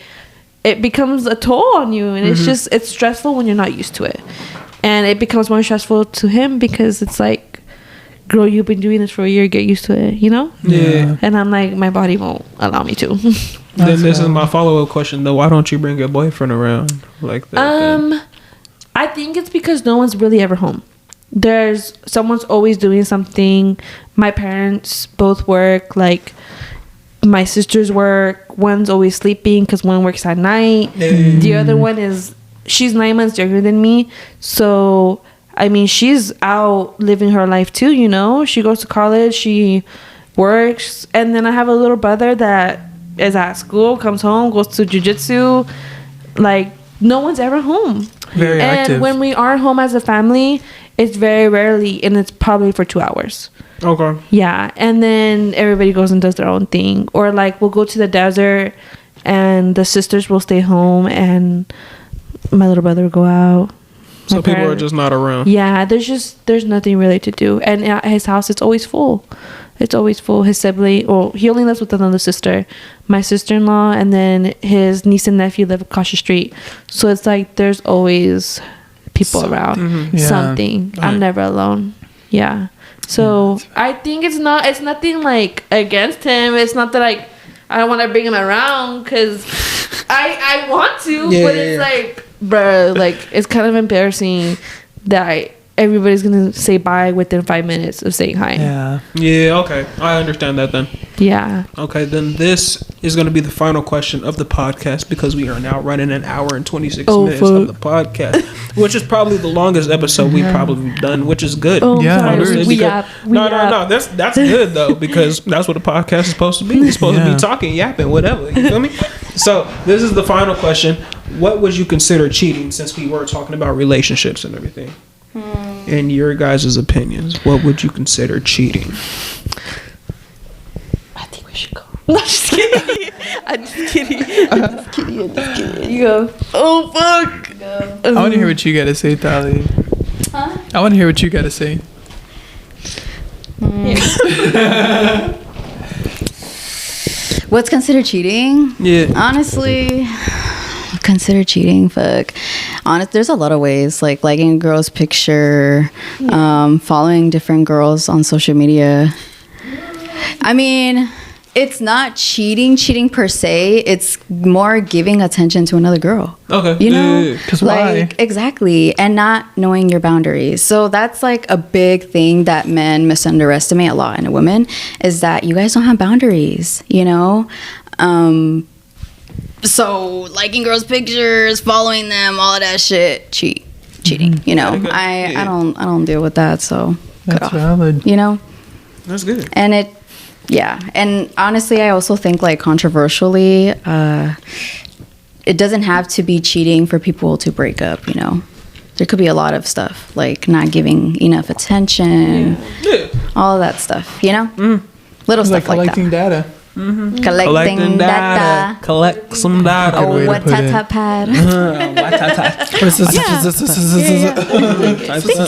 becomes a toll on you, and it's stressful when you're not used to it. And it becomes more stressful to him because it's like, girl, you've been doing this for a year, get used to it, you know? Yeah. And I'm like, my body won't allow me to. Then this is my follow-up question though. Why don't you bring your boyfriend around like that? I think it's because no one's really ever home. Someone's always doing something. My parents both work. Like, my sisters work. One's always sleeping because one works at night. The other one she's 9 months younger than me. So, I mean, she's out living her life too, you know? She goes to college, she works. And then I have a little brother that is at school, comes home, goes to jiu-jitsu. Like, no one's ever home. Very active. And when we are home as a family, it's very rarely, and it's probably for 2 hours. Okay. Yeah, and then everybody goes and does their own thing. Or, like, we'll go to the desert, and the sisters will stay home, and my little brother will go out. So people are just not around. Yeah, there's nothing really to do. And at his house, it's always full. It's always full. His sibling, he only lives with another sister, my sister-in-law, and then his niece and nephew live across the street. So it's like there's always people around. Something. I'm never alone. Yeah. So I think it's nothing like against him. It's not that I don't want to bring him around because I want to, but it's like, bro, like, it's kind of embarrassing that everybody's gonna say bye within 5 minutes of saying hi. Yeah, okay, I understand that then. Yeah. Okay, then this is going to be the final question of the podcast because we are now running an hour and 26 minutes of the podcast, which is probably the longest episode we've probably done, which is good. Oh, Yeah, sorry. No, that's good though, because that's what a podcast is supposed to be. We're supposed to be talking, yapping, whatever. You feel me? So this is the final question. What would you consider cheating, since we were talking about relationships and everything? In your guys' opinions, what would you consider cheating? I think we should go. No, just kidding. I'm just kidding. You go. Oh, fuck. I want to hear what you got to say, Tali. Huh? I want to hear what you got to say. What's considered cheating? Yeah. Honestly, consider cheating. Fuck. There's a lot of ways, like liking a girl's picture, following different girls on social media. I mean, it's not cheating per se. It's more giving attention to another girl. Okay. You know? Yeah. 'Cause like, why? exactly. And not knowing your boundaries. So that's like a big thing that men misunderestimate a lot in women, is that you guys don't have boundaries, you know? So liking girls' pictures, following them, all of that shit, cheating, you know? I don't deal with that, so cut That's off, valid. you know? That's good. And and honestly, I also think, like, controversially, it doesn't have to be cheating for people to break up, you know? There could be a lot of stuff, like not giving enough attention, all of that stuff, you know? Little It's stuff like like that. collecting data. Collecting data. Collect some data. Oh, way to what put it. tap pad. Thank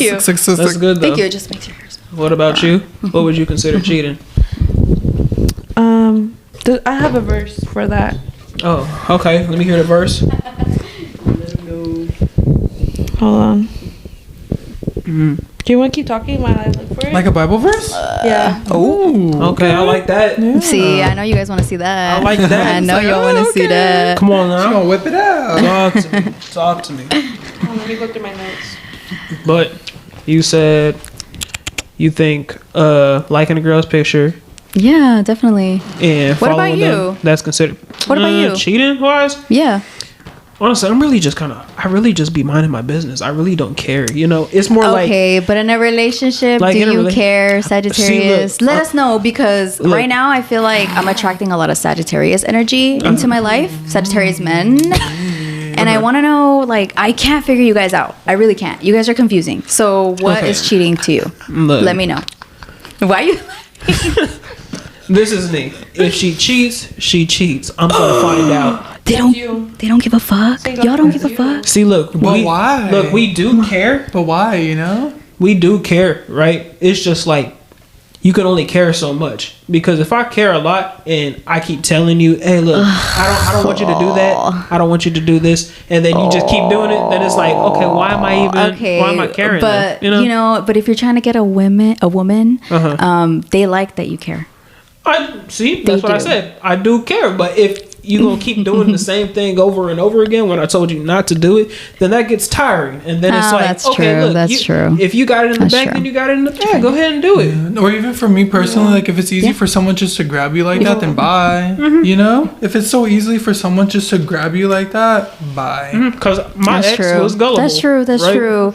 you. That's good though. Thank you. It just makes your hair smell. What about you? What would you consider cheating? I have a verse for that. Oh, okay. Let me hear the verse. Hold on. Do you want to keep talking while I look for it? Like a Bible verse? Yeah. Oh. Okay, I like that. See, I know you guys want to see that. I like that. I know y'all want to see that. Come on She now. gonna whip it out. Talk to me. Oh, let me go through my notes. But you said you think liking a girl's picture Yeah, definitely. and What about following you? them, that's considered What about you? cheating wise? Yeah. honestly, I really just be minding my business. I really don't care. You know, it's more okay, but in a relationship, like do you care, Sagittarius? See, look, Let us know, because right now I feel like I'm attracting a lot of Sagittarius energy into my life, Sagittarius men. And I want to know, like, I can't figure you guys out. I really can't. You guys are confusing. So what is cheating to you? Look. Let me know. Why you... This is me. If she cheats, she cheats. I'm gonna find out. They don't give a fuck. Y'all don't give a fuck. See, look. Why? Look, we do care. But why? You know, we do care, right? It's just like you can only care so much, because if I care a lot and I keep telling you, hey, look, I don't want you to do that. I don't want you to do this, and then you just keep doing it. Then it's like, okay, why am I caring? But then, you know? but if you're trying to get a woman, they like that you care. That's what I said. I do care, but if you gonna keep doing the same thing over and over again when I told you not to do it, then that gets tiring, and then it's like, that's okay, true. look, That's true. If you got it in the bag, then you got it in the bag. Go ahead and do it. or even for me personally, like if it's easy for someone just to grab you like that, then bye. You know, if it's so easily for someone just to grab you like that, bye. Because my ex was gullible. That's true. That's right? true.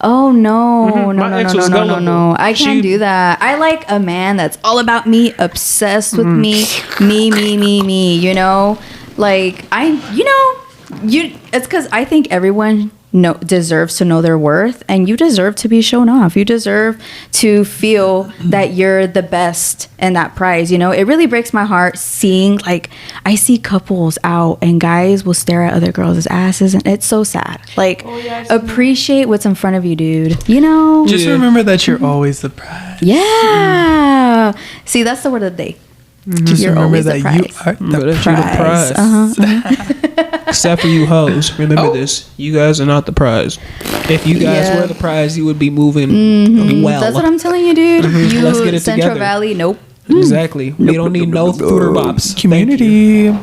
Oh no, My ex was no! gullible. I can't do that. I like a man that's all about me, obsessed with me. You know, like it's because I think everyone deserves to know their worth, and you deserve to be shown off. You deserve to feel that you're the best in that prize. You know, it really breaks my heart seeing, like, I see couples out and guys will stare at other girls' asses, and it's so sad. Like, appreciate what's in front of you, dude. You know, Just remember that you're always the prize. yeah. See, that's the word of the day. Just You're remember always that the prize. you are the prize. Except for you hoes. Remember this. You guys are not the prize. If you guys were the prize, you would be moving well. That's what I'm telling you, dude. You Let's get it Central together. Valley, nope. Exactly. We don't need no thooter bops. Community.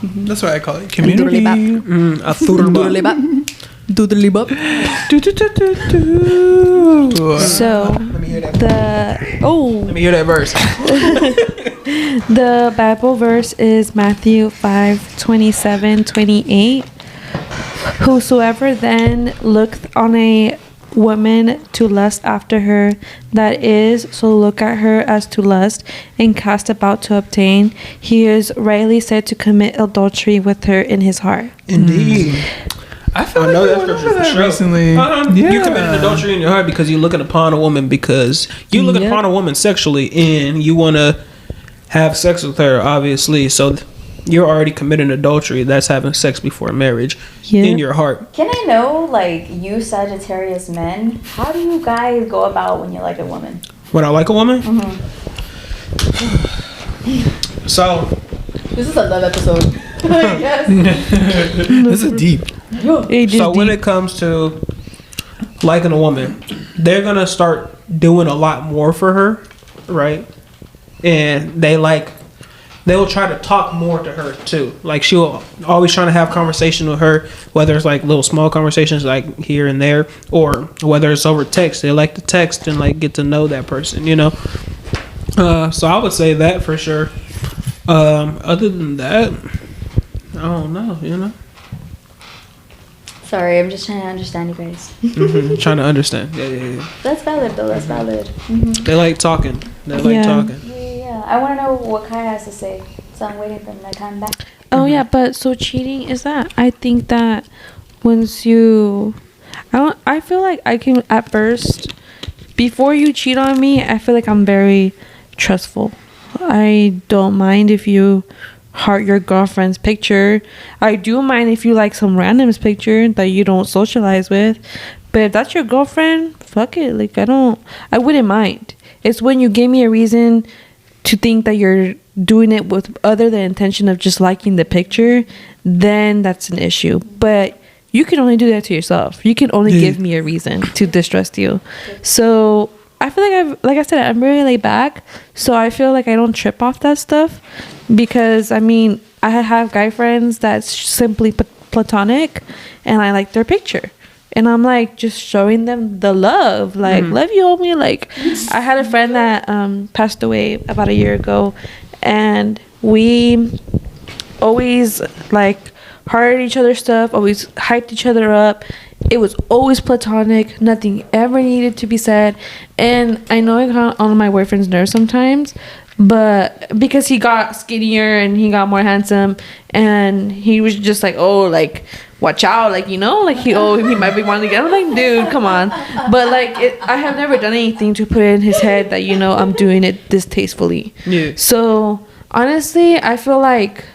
That's what I call it. Community. A thooter bop. Doodly bop. So Let me hear that. Let me hear that verse. The Bible verse is Matthew 5:27-28. Whosoever then looketh on a woman to lust after her, that is, so look at her as to lust, and cast about to obtain, he is rightly said to commit adultery with her in his heart. Indeed. I feel I like know I that went scripture over for that sure. recently. You committed adultery in your heart because you're looking upon a woman, because you're looking upon a woman sexually, and you want to have sex with her, obviously. So you're already committing adultery. That's having sex before marriage in your heart. Can I know, like, you Sagittarius men, how do you guys go about when you like a woman? When I like a woman? So This is a love episode. Yes. This is deep. So when it comes to liking a woman, they're gonna start doing a lot more for her, right? And they'll try to talk more to her too. Like, she'll always trying to have conversation with her, whether it's like little small conversations like here and there, or whether it's over text. They like to text and like get to know that person, you know. So I would say that for sure. Other than that, I don't know, you know. Sorry, I'm just trying to understand you guys. Trying to understand. Yeah. That's valid, though. That's valid. They like talking. They like talking. Yeah. I want to know what Kai has to say, so I'm waiting for my time back. Oh yeah, but so cheating is that? I think that once you, I feel like I can at first, before you cheat on me, I feel like I'm very trustful. I don't mind if you heart your girlfriend's picture. I do mind if you like some random's picture that you don't socialize with. But if that's your girlfriend, fuck it. Like, I wouldn't mind. It's when you give me a reason to think that you're doing it with other than intention of just liking the picture, then that's an issue. But you can only do that to yourself. You can only give me a reason to distrust you. So I feel like I said, I'm really laid back. So I feel like I don't trip off that stuff, because I mean, I have guy friends that's simply platonic, and I like their picture. And I'm like just showing them the love, like, love you, homie. Like, I had a friend that passed away about a year ago, and we always like hearted each other's stuff, always hyped each other up. It was always platonic. Nothing ever needed to be said. And I know I got on my boyfriend's nerves sometimes, but because he got skinnier and he got more handsome, and he was just like, oh, like, watch out, like, you know, like he might be wanting to get. I'm like, dude, come on. But like, I have never done anything to put it in his head that, you know, I'm doing it distastefully. Yeah. So honestly, I feel like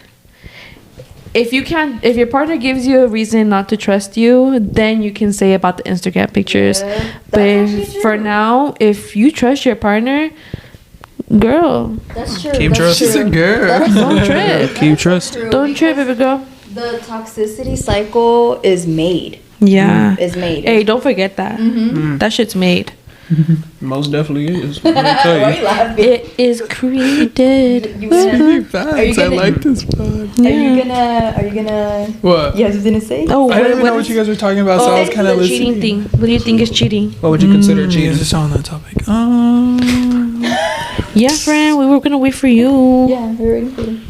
if your partner gives you a reason not to trust you, then you can say about the Instagram pictures. Yeah, but for now, if you trust your partner, girl, That's true. Keep that's trust. true. She's a girl. That's don't true. trip. Keep trust. True, Don't trip, because baby girl. The toxicity cycle is made. Yeah. Is made. Hey, don't forget that. Mm-hmm. That shit's made. Most definitely is. Let me tell Why are you you. laughing? It is created. You gonna, Facts. I gonna- like this pod. are you gonna? What? You guys gonna say? Oh, I didn't even know what you guys were talking about, so I was kind of the listening. cheating thing. What do you think is cheating? What would you consider Yeah, cheating? just on that topic. Yeah, friend, we were gonna wait for you. Yeah, we're waiting for you.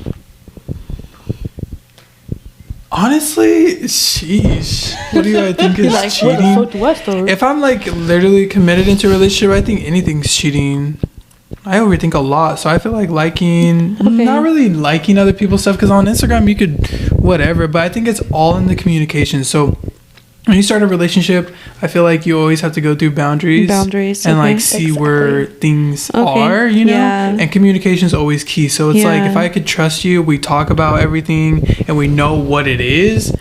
Honestly, sheesh. What do you guys think is Like, cheating? what the fuck do I start? If I'm like literally committed into a relationship, I think anything's cheating. I overthink a lot, so I feel like liking, Okay. not really liking other people's stuff, because on Instagram you could whatever, but I think it's all in the communication. So when you start a relationship, I feel like you always have to go through boundaries and okay. like see where things Okay, are, you know. yeah. And communication is always key. So it's like Yeah. if I could trust you, we talk about everything and we know what it is,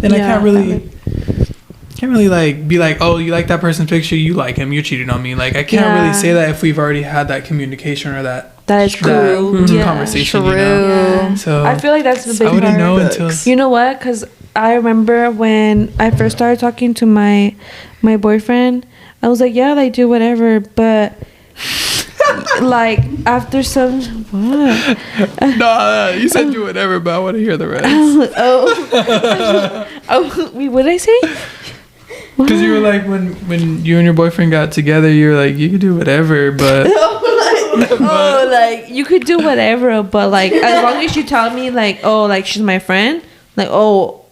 then I Yeah, can't really like be like, oh, you like that person's picture, you like him, you're cheating on me. Like I can't Yeah. really say that if we've already had that communication or that That is true. that Yeah. conversation, you know. Yeah. So I feel like that's the I big wouldn't part. know until You know what? Because I remember when I first started talking to my boyfriend, I was like, yeah, like do whatever, but like after some what? nah, you said do whatever, but I want to hear the rest. Oh, wait, what did I say? Because you were like, when you and your boyfriend got together, you were like, you could do whatever, but Oh, like you could do whatever, but like as long as you tell me like, oh, like she's my friend, like, oh,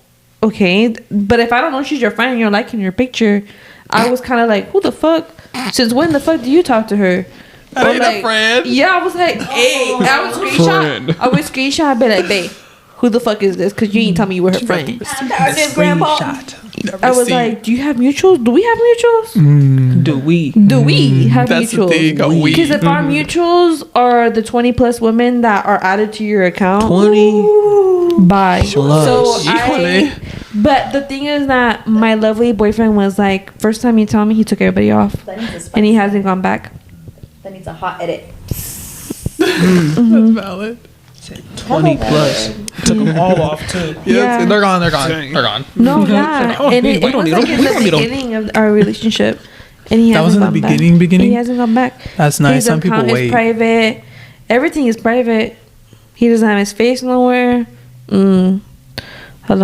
okay. But if I don't know she's your friend and you're liking her picture, I was kind of like, who the fuck? Since when the fuck do you talk to her? that Or, ain't like, a friend. Yeah, I was like, hey, I would screenshot. I would screenshot. I'd be like, babe, who the fuck is this? Because you ain't tell me you were her friend. I was like, do you have mutuals? Do we have mutuals? Do we? Do we have that's the mutuals? thing, a we. Because if our mutuals are the 20 plus women that are added to your account, 20 bye. plus. But the thing is that my lovely boyfriend was like, first time you tell me, he took everybody off, and he hasn't gone back. That needs a hot edit. That's valid. 20 plus. Took them all off too. Yeah. They're gone. They're gone. Dang. They're gone. No, yeah, Oh, and we it don't was need like them. in We don't the need them. beginning of our relationship, and he That was hasn't in the gone back. beginning? He hasn't gone back. That's nice. His Some people account is wait. private. Everything is private. He doesn't have his face nowhere. Hold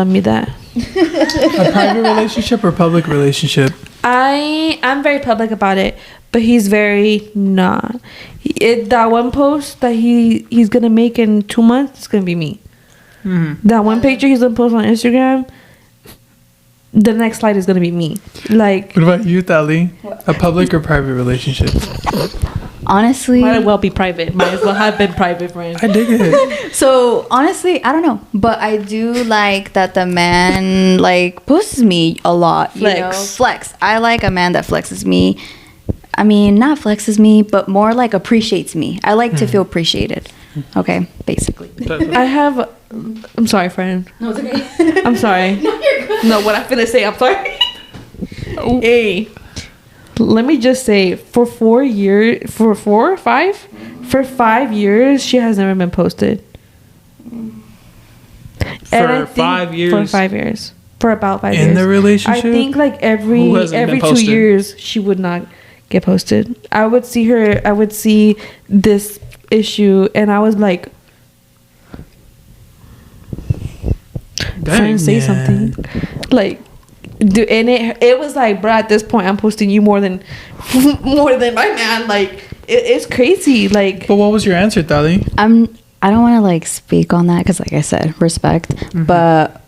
me that. A private relationship or public relationship? I'm very public about it, but he's very not. That one post that he's gonna make in 2 months is gonna be me. That one picture he's gonna post on Instagram, the next slide is gonna be me. Like, What about you, Thali? A public or private relationship? Honestly, might as well be private. Might as well have been private, friend. I dig it. so honestly, I don't know, but I do like that the man like posts me a lot. You know, flex. I like a man that flexes me. I mean, not flexes me, but more like appreciates me. I like to feel appreciated. Okay, basically. I have. I'm sorry, friend. No, it's okay. I'm sorry. No, you're good. No, what I finna say. I'm sorry. Hey, let me just say, for 4 years, for 4 or 5, for 5 years, she has never been posted. For 5 years? For 5 years. For about 5 years. In the relationship? I think like Who hasn't been every 2 posted? years she would not get posted. I would see this issue and I was like, friend, say something. Like, and it was like, bro, at this point I'm posting you more than my man. Like, it's crazy. Like, But what was your answer, Thali? I don't want to like speak on that because, like I said, respect. Mm-hmm. But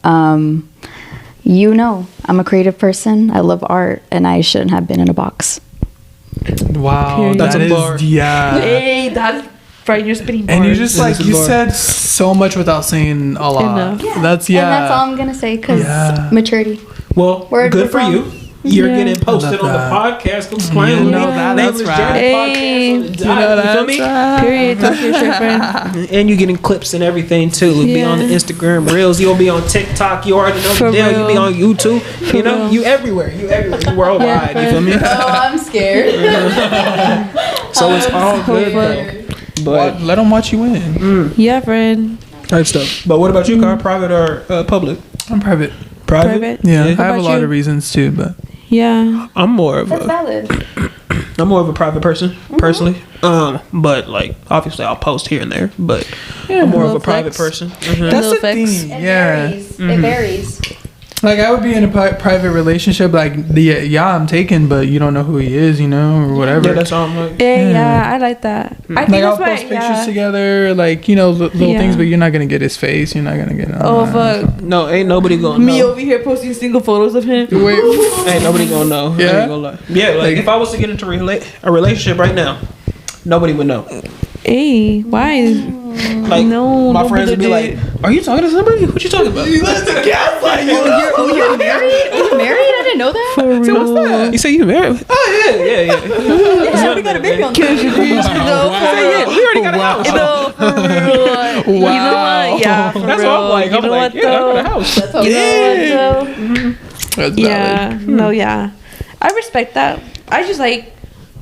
you know, I'm a creative person. I love art, and I shouldn't have been in a box. Wow, Period. That's a bar. Yeah. Hey, that's right. You're spitting bars. And you just like This is you bar. said so much without saying a lot. Enough. That's And that's all I'm gonna say because Yeah. maturity. Well, Word good for from- you. You're Yeah. getting posted on the Love podcast. Explain. You know that, that's Nameless right. Journey Hey. podcast on the dot, you feel me? Period. Talk to your shit, friend. And you getting clips and everything too. You'll be on the Yeah. Instagram Reels. You'll be on TikTok. You already know For the deal. You'll be real. on YouTube. For You know, real. you everywhere. You everywhere. You worldwide. You feel me? Oh, I'm scared. So it's all good though. But Let them watch you win. Yeah, friend. type stuff. But what about you, Car? Private or public? I'm private. Private. Yeah, Yeah. I have a about lot you? of reasons too, but Yeah. I'm more of That's a valid. private person personally. But like obviously I'll post here and there. But I'm more of a Little private flex. person. Mhm. that's the Little fix. thing. Yeah, It varies. like I would be in a private relationship. Like I'm taken, but you don't know who he is, you know, or whatever. Yeah, that's all I'm like. Yeah, I like that. I think Like I'll that's post why. pictures Yeah. together, like little Yeah. things, but you're not gonna get his face. You're not gonna get. Oh fuck. No, ain't nobody gonna Me know. over here posting single photos of him. Wait, Ain't nobody gonna know. I Yeah? ain't gonna lie. Yeah, like Like- if I was to get into a relationship right now, nobody would know. Hey, why? Like No, my don't friends would be do like, "Are you talking to somebody? What you talking about?" You're married? You're married? I didn't know that. For real. You say you married? Oh yeah. Yeah, we got a baby on Can you agree? No, for real. We already got a house. No, for real. You know what? Yeah, for That's real. what I'm like. You I'm know like, what yeah, I got a though? house. That's You know what though? that's Yeah. valid. No, yeah. I respect that. I just like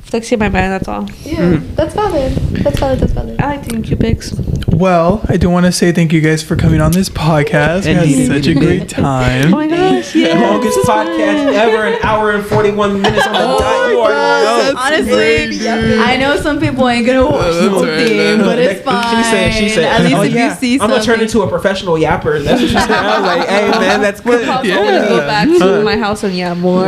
flexing my mind. That's all. Yeah, that's valid. That's valid. That's valid. I like taking cute pics. Well, I do want to say thank you guys for coming on this podcast. We had Indeed. such a great Oh time. my gosh, yeah. Longest podcast ever, an hour and 41 minutes on the dot. You already know. Honestly, I know some people ain't gonna watch the whole right, thing, no. but it's fine. She said, At least oh, if yeah, you see I'm gonna turn something. into a professional yapper. That's what she said. I was like, hey man, that's good. I'm gonna go back to my house and yeah more.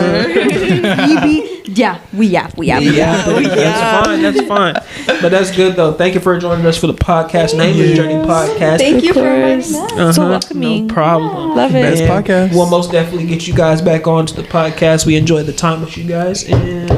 We yap. That's fine. But that's good though. Thank you for joining us for the podcast, Nameless Journey podcast. Thank you Of for inviting course. us. So welcoming. No problem. Love it. Best And podcast. We'll most definitely get you guys back onto the podcast. We enjoyed the time with you guys, and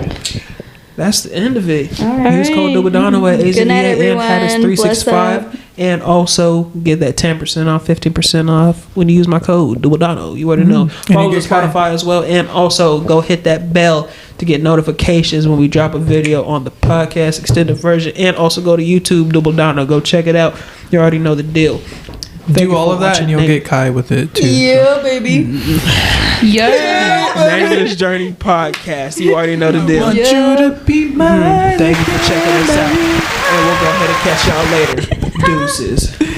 that's the end of it. All right. Use code Dubadano at Good night, AZVA and Hatters everyone. Bless 365, and also get that 10% off, 15% off when you use my code Dubadano. You already know. And Follow you the get Kai. Spotify as well, and also go hit that bell to get notifications when we drop a video on the podcast extended version, and also go to YouTube Dubadano. Go check it out. You already know the deal. Thank you Do all for of that, watching and you'll Name- get Kai with it too. Yeah, baby. Yeah. Nameless Journey podcast. You already know the deal. Want you to be mine. Thank you for checking us out. And we'll go ahead and catch y'all later. Deuces.